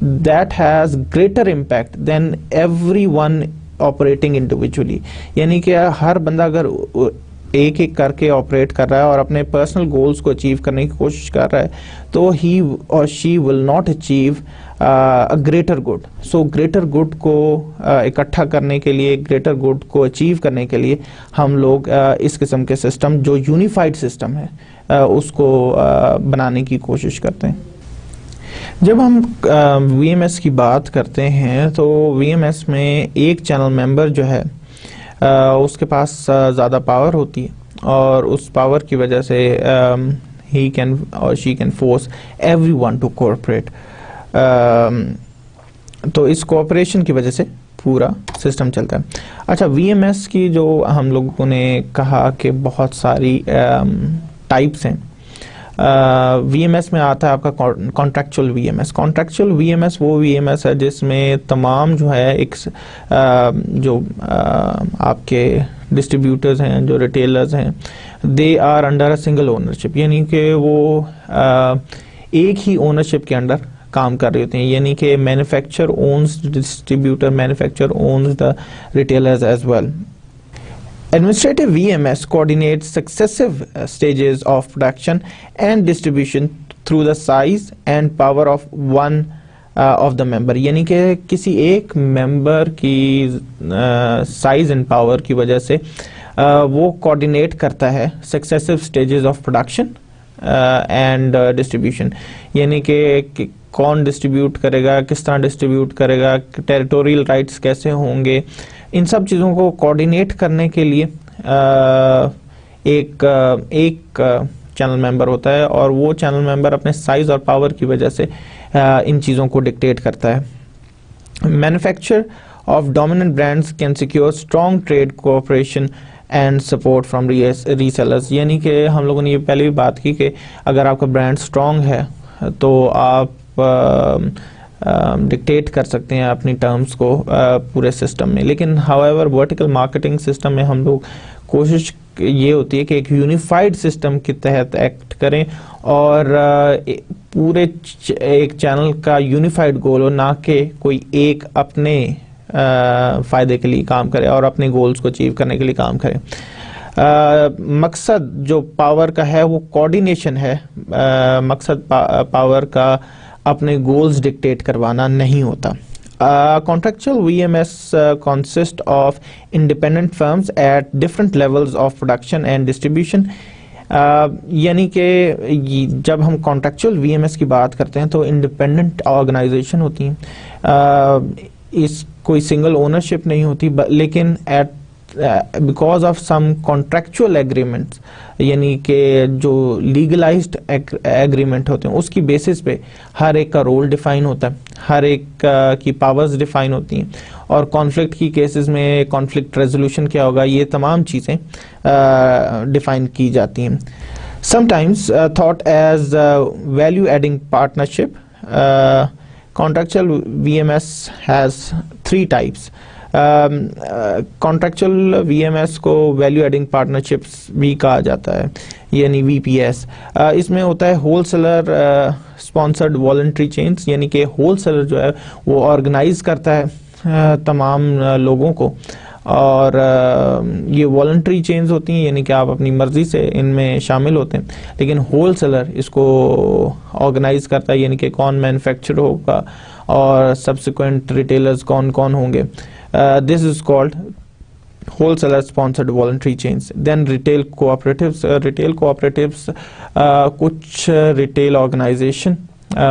A: that has greater impact than every one operating individually. यानी कि हर बंदा अगर एक एक करके ऑपरेट कर रहा है और अपने पर्सनल गोल्स को अचीव करने की कोशिश कर रहा है, तो ही और she will not achieve a greater good. So greater good को इकट्ठा करने के लिए, ग्रेटर गुड को अचीव करने के लिए हम लोग इस किस्म के सिस्टम, जो यूनिफाइड सिस्टम है, उसको बनाने की कोशिश करते हैं. जब हम VMS की बात करते हैं तो VMS में एक चैनल मेंबर जो है उसके पास ज़्यादा पावर होती है, और उस पावर की वजह से ही कैन और she can force everyone to cooperate. तो इस कोऑपरेशन की वजह से पूरा सिस्टम चलता है. अच्छा, VMS की जो हम लोगों ने कहा कि बहुत सारी टाइप्स हैं. VMS में आता है आपका कॉन्ट्रैक्चुअल VMS. कॉन्ट्रैक्चुअल VMS वो VMS है जिसमें तमाम जो है एक जो आपके डिस्ट्रीब्यूटर्स हैं, जो रिटेलर्स हैं, they are under a single ownership. यानी कि वो एक ही ओनरशिप के अंडर काम कर रहे होते हैं. यानी कि manufacture owns distributor, manufacture owns the retailers as well. Administrative VMS coordinates successive stages of production and distribution through the size and power of one of the member. यानी कि किसी एक मेंबर की साइज एंड पावर की वजह से वो coordinate करता है successive stages of production and distribution. यानी कि कौन डिस्ट्रीब्यूट करेगा, किस तरह डिस्ट्रीब्यूट करेगा, टेरिटोरियल राइट्स कैसे होंगे, इन सब चीज़ों को कोऑर्डिनेट करने के लिए एक चैनल मेंबर होता है, और वो चैनल मेंबर अपने साइज और पावर की वजह से इन चीज़ों को डिक्टेट करता है. Manufacture of dominant brands can secure strong trade cooperation and support from resellers. यानी कि हम लोगों ने ये पहले भी बात की कि अगर आपका ब्रांड स्ट्रॉन्ग है तो आप डिक्टेट कर सकते हैं अपनी टर्म्स को पूरे सिस्टम में. लेकिन हाउएवर वर्टिकल मार्केटिंग सिस्टम में हम लोग कोशिश ये होती है कि एक यूनिफाइड सिस्टम के तहत एक्ट करें, और पूरे एक चैनल का यूनिफाइड गोल हो, ना कि कोई एक अपने फ़ायदे के लिए काम करे और अपने गोल्स को अचीव करने के लिए काम करे. मकसद जो पावर का है वो कोऑर्डिनेशन है. मकसद पावर का अपने गोल्स डिक्टेट करवाना नहीं होता. Contractual VMS consist of independent firms at different levels of production and distribution. यानी कि जब हम कॉन्ट्रैक्चुअल VMS की बात करते हैं तो इंडिपेंडेंट ऑर्गेनाइजेशन होती हैं. इस कोई सिंगल ओनरशिप नहीं होती, लेकिन at because of some contractual agreements, यानी कि जो लीगलाइज्ड एग्रीमेंट होते हैं उसकी बेसिस पे हर एक का रोल डिफाइन होता है, हर एक की पावर्स डिफाइन होती हैं, और कॉन्फ्लिक्ट की केसेस में कॉन्फ्लिक्ट रेजोल्यूशन क्या होगा, ये तमाम चीज़ें डिफाइन की जाती हैं. Sometimes thought as value adding partnership. Contractual VMS has three types. Contractual VMS को वैल्यू एडिंग पार्टनरशिप्स भी कहा जाता है, यानी वीपीएस। इसमें होता है होलसेलर स्पॉन्सर्ड वॉलंटरी चेन्स, यानी कि होलसेलर जो है वो ऑर्गेनाइज करता है तमाम लोगों को, और ये वॉलंटरी चेन्स होती हैं, यानी कि आप अपनी मर्जी से इनमें शामिल होते हैं, लेकिन होलसेलर इसको ऑर्गेनाइज करता है, यानी कि कौन मैन्युफैक्चर होगा और सब्सिक्वेंट रिटेलर्स कौन कौन होंगे। This is called wholesaler sponsored voluntary chains. Then retail cooperatives, कुछ रिटेल ऑर्गेनाइजेशन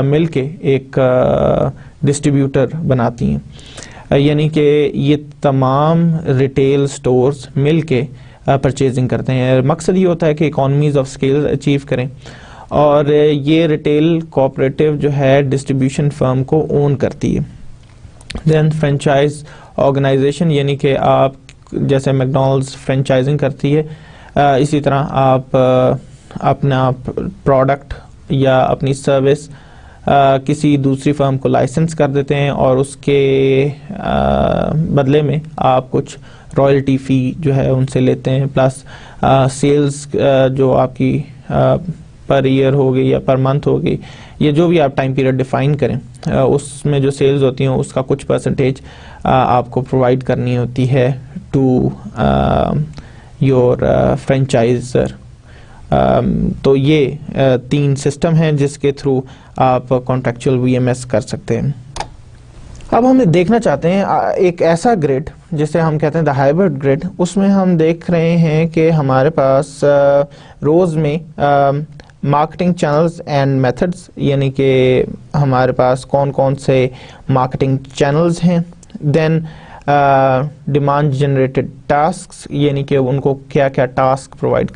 A: मिलके एक डिस्ट्रीब्यूटर बनाती हैं, यानी कि ये तमाम रिटेल स्टोर्स मिलके परचेजिंग करते हैं। मकसद ये होता है कि इकोनॉमीज ऑफ स्केल अचीव करें, और ये रिटेल कोऑपरेटिव जो है डिस्ट्रीब्यूशन फर्म को ओन करती है। देन फ्रेंचाइज ऑर्गेनाइजेशन, यानी कि आप जैसे मैकडॉनल्ड्स फ्रेंचाइजिंग करती है, इसी तरह आप अपना प्रोडक्ट या अपनी सर्विस किसी दूसरी फर्म को लाइसेंस कर देते हैं, और उसके बदले में आप कुछ रॉयल्टी फ़ी जो है उनसे लेते हैं, प्लस सेल्स जो आपकी पर ईयर होगी या पर मंथ होगी, ये जो भी आप टाइम पीरियड डिफाइन करें, उसमें जो सेल्स होती हैं उसका कुछ परसेंटेज आपको प्रोवाइड करनी होती है टू योर फ्रेंचाइजर। तो ये 3 सिस्टम हैं जिसके थ्रू आप कॉन्ट्रेक्चुअल वीएमएस कर सकते हैं। अब हम देखना चाहते हैं एक ऐसा ग्रिड जिसे हम कहते हैं द हाइब्रिड ग्रिड। उसमें हम देख रहे हैं कि हमारे पास रोज में मार्केटिंग चैनल्स एंड मेथड्स, यानी कि हमारे पास कौन कौन से मार्केटिंग चैनल्स हैं। देन डिमांड जनरेटेड टास्क्स, यानी कि उनको क्या क्या टास्क प्रोवाइड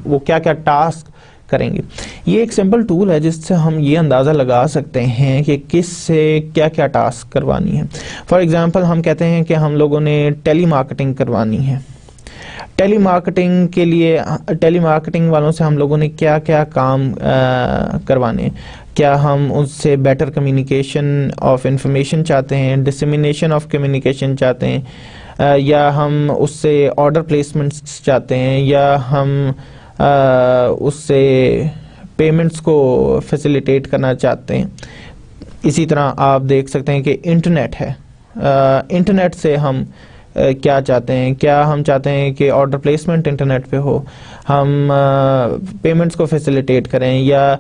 A: वो क्या क्या टास्क करेंगे। ये एक सिंपल टूल है जिससे हम ये अंदाज़ा लगा सकते हैं कि किस से क्या क्या टास्क करवानी है। फॉर एग्जांपल हम कहते हैं कि हम लोगों ने टेली मार्केटिंग करवानी है। टेली मार्केटिंग के लिए टेली मार्केटिंग वालों से हम लोगों ने क्या क्या काम करवाने, क्या हम उससे बेटर कम्युनिकेशन ऑफ इंफॉर्मेशन चाहते हैं, डिसमिनेशन ऑफ कम्युनिकेशन चाहते हैं, या हम उससे ऑर्डर प्लेसमेंट्स चाहते हैं, या हम उससे पेमेंट्स को फैसिलिटेट करना चाहते हैं। इसी तरह आप देख सकते हैं कि इंटरनेट है, इंटरनेट से हम क्या चाहते हैं, क्या हम चाहते हैं कि ऑर्डर प्लेसमेंट इंटरनेट पे हो, हम पेमेंट्स को फैसिलिटेट करें, या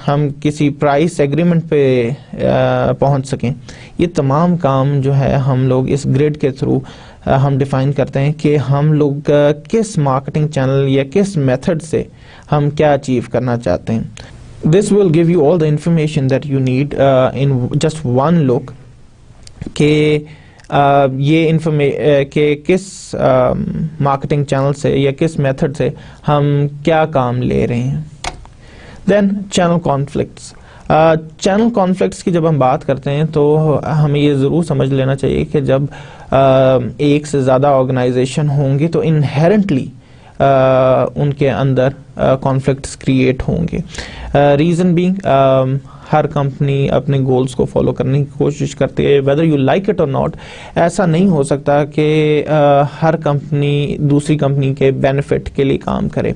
A: हम किसी प्राइस एग्रीमेंट पे पहुंच सकें। ये तमाम काम जो है हम लोग इस ग्रिड के थ्रू हम डिफाइन करते हैं कि हम लोग किस मार्केटिंग चैनल या किस मेथड से हम क्या अचीव करना चाहते हैं। This will give you all the information that you need in just one look, कि ये के किस मार्केटिंग चैनल से या किस मेथड से हम क्या काम ले रहे हैं। Then channel conflicts. Channel conflicts की जब हम बात करते हैं तो हमें ये ज़रूर समझ लेना चाहिए कि जब एक से ज़्यादा ऑर्गेनाइजेशन होंगे तो इनहेरेंटली उनके अंदर कॉन्फ्लिक्ट्स क्रिएट होंगे। रीज़न बीइंग हर कंपनी अपने गोल्स को फॉलो करने की कोशिश करती है, वेदर यू लाइक इट और नॉट। ऐसा नहीं हो सकता कि हर कंपनी दूसरी कंपनी के बेनिफिट के लिए काम करे।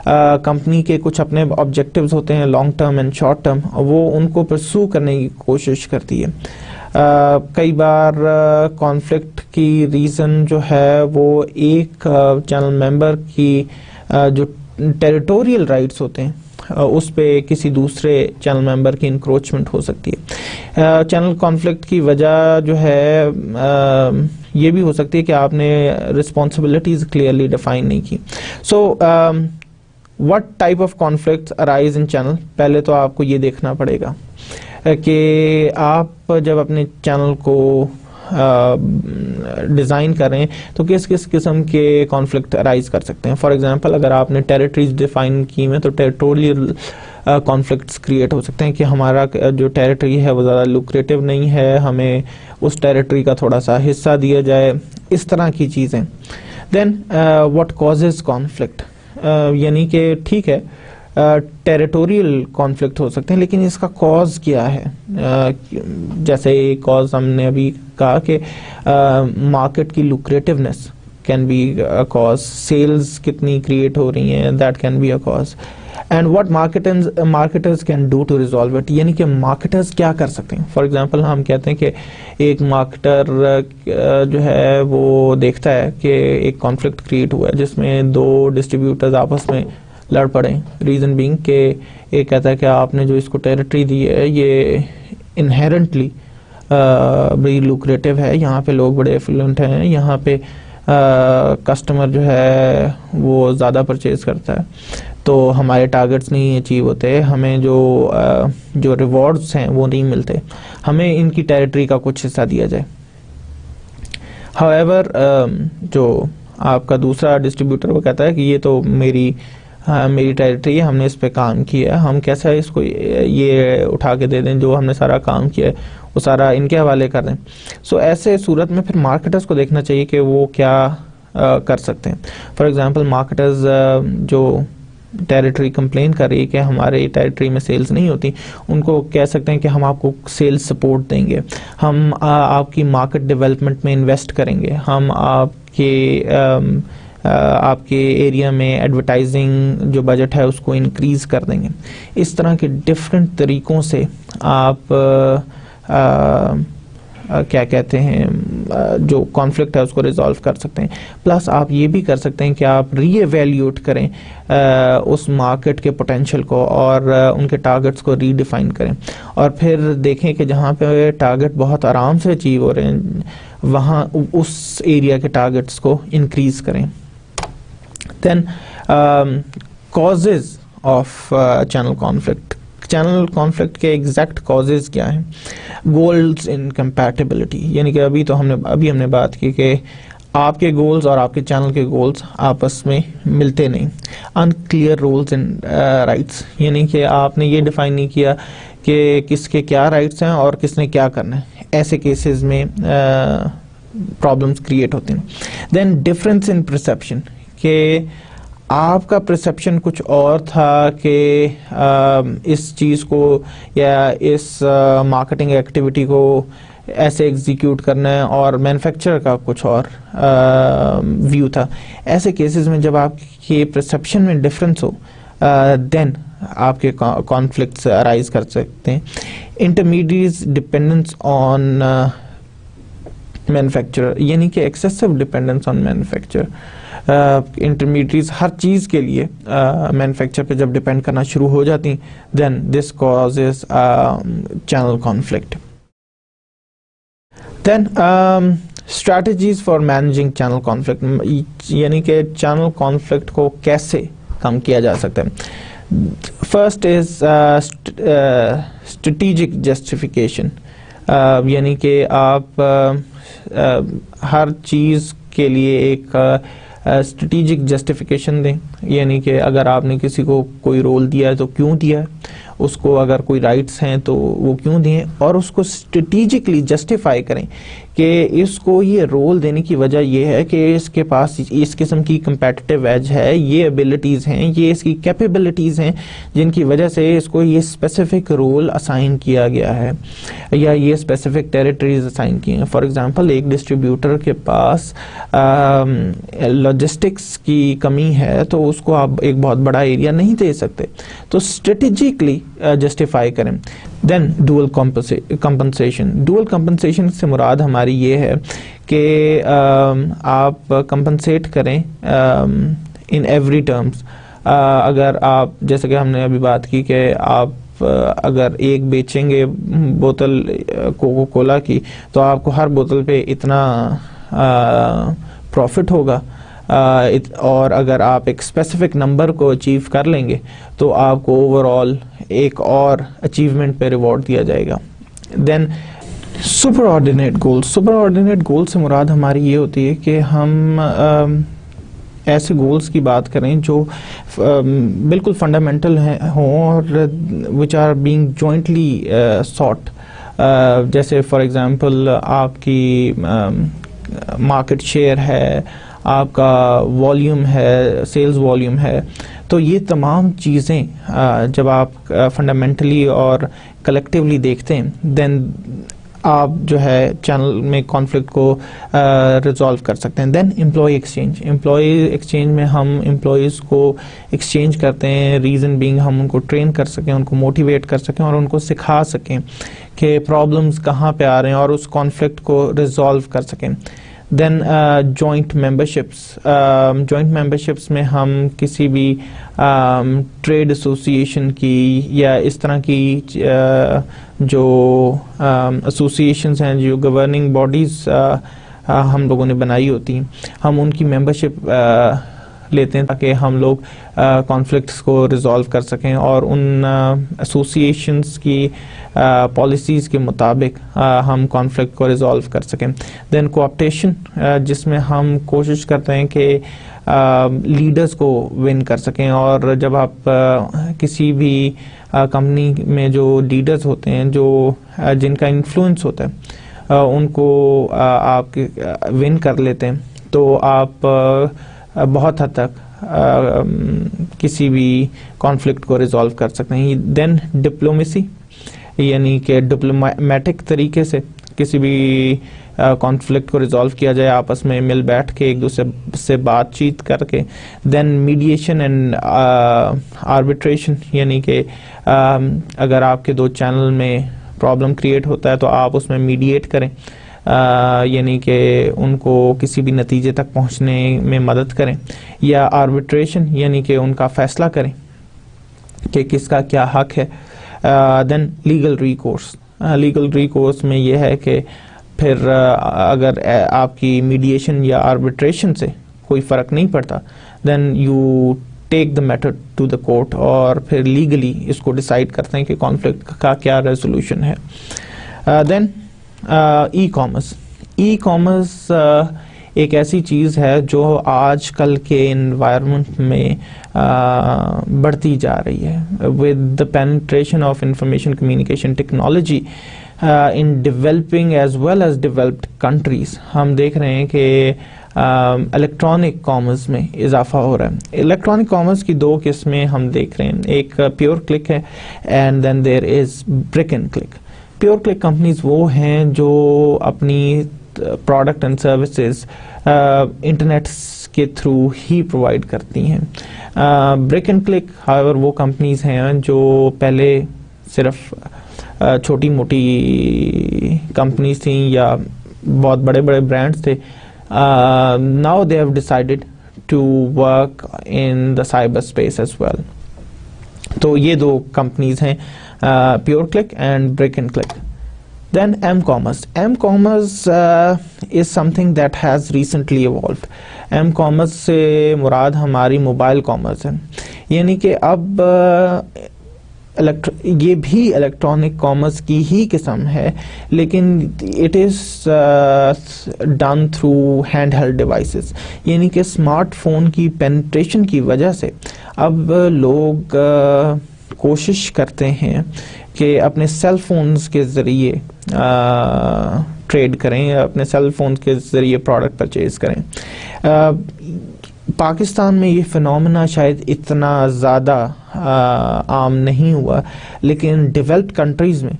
A: कंपनी के कुछ अपने ऑब्जेक्टिव्स होते हैं long term and short term, वो उनको परसू करने की कोशिश करती है। कई बार कॉन्फ्लिक्ट की रीज़न जो है वो एक चैनल मेंबर की जो टेरिटोरियल राइट्स होते हैं उस पे किसी दूसरे चैनल मेंबर की इंक्रोचमेंट हो सकती है। चैनल कॉन्फ्लिक्ट की वजह जो है ये भी हो सकती है कि आपने रिस्पॉन्सिबिलिटीज क्लियरली डिफाइन नहीं की। So what type of conflicts arise in channel, पहले तो आपको ये देखना पड़ेगा कि आप जब अपने चैनल को डिज़ाइन करें तो किस किस किस्म के कॉन्फ्लिक्ट अराइज कर सकते हैं। फॉर एग्जांपल अगर आपने टेरिटरीज डिफाइन की हैं तो टेरिटोरियल कॉन्फ्लिक्ट्स क्रिएट हो सकते हैं कि हमारा जो टेरिटरी है वो ज़्यादा लुक्रेटिव नहीं है, हमें उस टेरिटरी का थोड़ा सा हिस्सा दिया जाए, इस तरह की चीज़ें। देन व्हाट कॉजेज कॉन्फ्लिक्ट, यानी कि ठीक है टेरिटोरियल कॉन्फ्लिक्ट हो सकते हैं लेकिन इसका कॉज क्या है। जैसे कॉज हमने अभी कहा कि मार्केट की lucrativeness can be a cause, sales कितनी क्रिएट हो रही हैं, that can be a cause, and what marketers can do to resolve it, यानी कि मार्केटर्स क्या कर सकते हैं। फॉर एग्जांपल हम कहते हैं कि एक मार्केटर जो है वो देखता है कि एक कॉन्फ्लिक्ट क्रिएट हुआ है जिसमें दो डिस्ट्रीब्यूटर्स आपस में लड़ पड़े, रीज़न बीइंग कि एक कहता है कि आपने जो इसको टेरिटरी दी है ये इनहेरेंटली बड़ी लुक्रेटिव है, यहाँ पे लोग बड़े एफ्लुएंट हैं, यहाँ पे कस्टमर जो है वो ज़्यादा परचेज करता है, तो हमारे टारगेट्स नहीं अचीव होते, हमें जो रिवॉर्ड्स हैं वो नहीं मिलते, हमें इनकी टेरिटरी का कुछ हिस्सा दिया जाए। हाउएवर जो आपका दूसरा डिस्ट्रीब्यूटर वो कहता है कि ये तो मेरी टेरिटरी है, हमने इस पे काम किया है, हम कैसे इसको ये उठा के दे दें, जो हमने सारा काम किया है वो सारा इनके हवाले कर दें। सो ऐसे सूरत में फिर मार्केटर्स को देखना चाहिए कि वो क्या कर सकते हैं। फॉर एग्जांपल मार्केटर्स जो टेरिटरी कंप्लेन कर रही है कि हमारे टेरिटरी में सेल्स नहीं होती, उनको कह सकते हैं कि हम आपको सेल्स सपोर्ट देंगे, हम आपकी मार्केट डेवलपमेंट में इन्वेस्ट करेंगे, हम आपके एरिया में एडवर्टाइजिंग जो बजट है उसको इंक्रीज कर देंगे। इस तरह के डिफरेंट तरीक़ों से आप क्या कहते हैं जो कॉन्फ्लिक्ट है उसको रिजॉल्व कर सकते हैं। प्लस आप ये भी कर सकते हैं कि आप रीएवैल्यूएट करें उस मार्केट के पोटेंशियल को और उनके टारगेट्स को रीडिफाइन करें, और फिर देखें कि जहाँ पे टारगेट बहुत आराम से अचीव हो रहे हैं वहाँ उस एरिया के टारगेट्स को इंक्रीज करें। Then causes of channel conflict, channel conflict के एग्जैक्ट कॉजेज क्या हैं। गोल्स इनकम्पैटिबिलिटी, यानी कि अभी हमने बात की कि आपके गोल्स और आपके चैनल के गोल्स आपस में मिलते नहीं। अनक्लियर रोल्स एंड राइट्स, यानी कि आपने ये डिफाइन नहीं किया कि किसके क्या राइट्स हैं और किसने क्या करना है, ऐसे केसेस में प्रॉब्लम्स क्रिएट होते हैं। देन डिफरेंस इन परसेप्शन, कि आपका परसेप्शन कुछ और था कि इस चीज़ को या इस मार्केटिंग एक्टिविटी को ऐसे एग्जीक्यूट करना है और मैन्युफैक्चरर का कुछ और व्यू था। ऐसे केसेस में जब आपके परसेप्शन में डिफरेंस हो देन आपके कॉन्फ्लिक्ट्स अराइज कर सकते हैं। इंटरमीडिएट डिपेंडेंस ऑन मैन्युफैक्चरर, यानी कि excessive dependence on manufacturer. Intermediates हर चीज़ के लिए मैन्युफैक्चर पे जब डिपेंड करना शुरू हो जाती then this causes channel conflict. Then strategies for managing channel conflict, यानी कि चैनल कॉन्फ्लिक्ट को कैसे कम किया जा सकता है। फर्स्ट इज स्ट्रेटेजिक जस्टिफिकेशन, यानी कि आप हर चीज़ के लिए एक स्ट्रेटेजिक जस्टिफिकेशन दें, यानी कि अगर आपने किसी को कोई रोल दिया है तो क्यों दिया है, उसको अगर कोई राइट्स हैं तो वो क्यों दिए, और उसको स्ट्रेटेजिकली जस्टिफाई करें कि इसको ये रोल देने की वजह ये है कि इसके पास इस किस्म की कंपेटिटिव एज है, ये एबिलिटीज़ हैं, ये इसकी कैपेबिलिटीज़ हैं जिनकी वजह से इसको ये स्पेसिफिक रोल असाइन किया गया है या ये स्पेसिफिक टेरिटरीज असाइन की हैं। फॉर एग्जांपल एक डिस्ट्रीब्यूटर के पास लॉजिस्टिक्स की कमी है तो उसको आप एक बहुत बड़ा एरिया नहीं दे सकते, तो स्ट्रेटेजिकली जस्टिफाई करें। Then dual compensation, dual compensation से मुराद हमारी ये है कि आप कंपनसेट करें इन एवरी टर्म्स। अगर आप, जैसे कि हमने अभी बात की कि आप अगर एक बेचेंगे बोतल कोको कोला की तो आपको हर बोतल पे इतना प्रॉफिट होगा, और अगर आप एक स्पेसिफिक नंबर को अचीव कर लेंगे तो आपको ओवरऑल एक और अचीवमेंट पे रिवॉर्ड दिया जाएगा। देन सुपर ऑर्डिनेट गोल, सुपर ऑर्डिनेट गोल से मुराद हमारी ये होती है कि हम ऐसे गोल्स की बात करें जो बिल्कुल फंडामेंटल हों और which are being jointly sought. जैसे फॉर एग्जांपल आपकी मार्केट शेयर है, आपका वॉल्यूम है, सेल्स वॉल्यूम है, तो ये तमाम चीज़ें जब आप फंडामेंटली और कलेक्टिवली देखते हैं देन आप जो है चैनल में कॉन्फ्लिक्ट को रिजॉल्व कर सकते हैं। देन एम्प्लॉय एक्सचेंज में हम एम्प्लॉयज़ को एक्सचेंज करते हैं, रीज़न बीइंग हम उनको ट्रेन कर सकें, उनको मोटिवेट कर सकें और उनको सिखा सकें कि प्रॉब्लम्स कहाँ पे आ रहे हैं और उस कॉन्फ्लिक्ट को रिजॉल्व कर सकें। देन जॉइंट मेंबरशिप्स में हम किसी भी ट्रेड एसोसिएशन की या इस तरह की जो एसोसिएशंस हैं, जो गवर्निंग बॉडीज़ हम लोगों ने बनाई होती हैं, हम उनकी मेंबरशिप लेते हैं ताकि हम लोग कॉन्फ्लिक्ट्स को रिजॉल्व कर सकें और उन एसोसिएशंस की पॉलिसीज़ के मुताबिक हम कॉन्फ्लिक्ट को रिजॉल्व कर सकें। देन कोऑप्टेशन, जिसमें हम कोशिश करते हैं कि लीडर्स को विन कर सकें, और जब आप किसी भी कंपनी में जो लीडर्स होते हैं, जो जिनका इन्फ्लुएंस होता है, उनको आप विन कर लेते हैं तो आप बहुत हद तक किसी भी कॉन्फ्लिक्ट को रिजॉल्व कर सकते हैं। देन डिप्लोमेसी, यानी कि डिप्लोमेटिक तरीके से किसी भी कॉन्फ्लिक्ट को रिजॉल्व किया जाए, आपस में मिल बैठ के एक दूसरे से बातचीत करके। देन मीडिएशन एंड आर्बिट्रेशन, यानी कि अगर आपके दो चैनल में प्रॉब्लम क्रिएट होता है तो आप उसमें मीडिएट करें, यानी कि उनको किसी भी नतीजे तक पहुंचने में मदद करें, या आर्बिट्रेशन यानी कि उनका फैसला करें कि किसका क्या हक है। देन लीगल रिकोर्स में यह है कि फिर अगर आपकी मीडिएशन या आर्बिट्रेशन से कोई फ़र्क नहीं पड़ता, then you take the matter to the court और फिर लीगली इसको डिसाइड करते हैं कि कॉन्फ्लिक्ट का क्या रेजोल्यूशन है। देन ई कॉमर्स एक ऐसी चीज़ है जो आजकल के एनवायरनमेंट में बढ़ती जा रही है। With the penetration of information communication technology in developing as well as developed countries, हम देख रहे हैं कि इलेक्ट्रॉनिक कॉमर्स में इजाफा हो रहा है। इलेक्ट्रॉनिक कॉमर्स की दो किस्में हम देख रहे हैं, एक प्योर क्लिक है and then there is brick and click. Pure click companies वो हैं जो अपनी प्रोडक्ट एंड सर्विसेज इंटरनेट के थ्रू ही प्रोवाइड करती हैं। ब्रिक एंड क्लिक हाउएवर वो कंपनीज हैं जो पहले सिर्फ छोटी मोटी कंपनीज थी या बहुत बड़े बड़े ब्रांड्स थे। Now they have decided to work in the cyber space as well. तो ये दो कंपनीज हैं, pure click and brick and click. Then m-commerce is something that has recently evolved. m-commerce से मुराद हमारी मोबाइल कॉमर्स है, यानी कि अब ये भी इलेक्ट्रॉनिक कॉमर्स की ही किस्म है, लेकिन it is done through hand held devices, यानी कि स्मार्टफोन की पेनिट्रेशन की वजह से अब लोग कोशिश करते हैं कि अपने सेल फोन्स के ज़रिए ट्रेड करें, अपने सेल फोन के ज़रिए प्रोडक्ट परचेज करें। पाकिस्तान में ये फिनोमेना शायद इतना ज़्यादा आम नहीं हुआ, लेकिन डेवलप्ड कंट्रीज़ में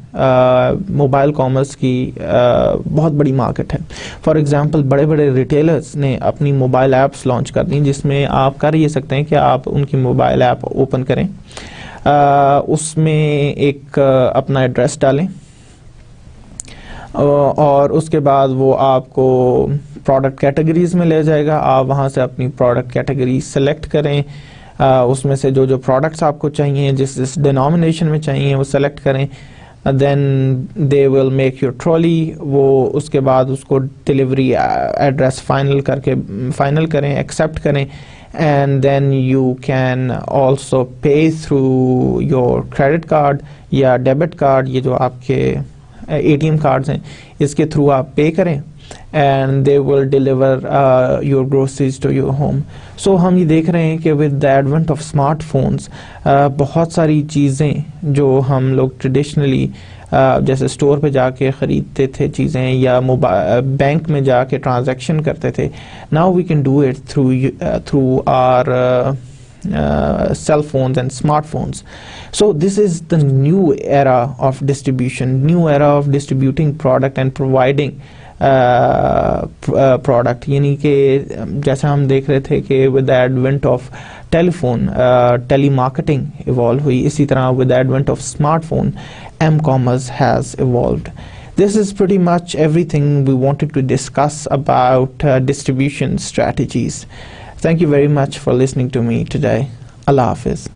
A: मोबाइल कॉमर्स की बहुत बड़ी मार्केट है। फॉर एग्जांपल बड़े बड़े रिटेलर्स ने अपनी मोबाइल ऐप्स लॉन्च कर दी, जिसमें आप कर ये सकते हैं कि आप उनकी मोबाइल ऐप ओपन करें, उसमें एक अपना एड्रेस डालें और उसके बाद वो आपको प्रोडक्ट कैटेगरीज में ले जाएगा। आप वहाँ से अपनी प्रोडक्ट कैटेगरी सेलेक्ट करें, उसमें से जो जो प्रोडक्ट्स आपको चाहिए, जिस डिनोमिनेशन में चाहिए वो सेलेक्ट करें। Then they will make your trolley, वो उसके बाद उसको डिलीवरी एड्रेस फाइनल करें, एक्सेप्ट करें, and then you can also pay through your credit card या डेबिट कार्ड, ये जो आपके एटीएम कार्ड्स हैं इसके थ्रू आप पे करें, and they will deliver your groceries to your home. So हम ये देख रहे हैं कि with the advent of smartphones बहुत सारी चीज़ें जो हम लोग ट्रेडिशनली जैसे स्टोर पे जाके ख़रीदते थे चीज़ें या बैंक में जाके ट्रांजैक्शन करते थे, now we can do it through our cell phones and smartphones. So this is the new era of distribution, new era of distributing product and providing product. यानी कि जैसा हम देख रहे थे कि with the advent of telephone, telemarketing evolve हुई, इसी तरह with the advent of smartphone, m-commerce has evolved. This is pretty much everything we wanted to discuss about distribution strategies. Thank you very much for listening to me today. Allah Hafiz.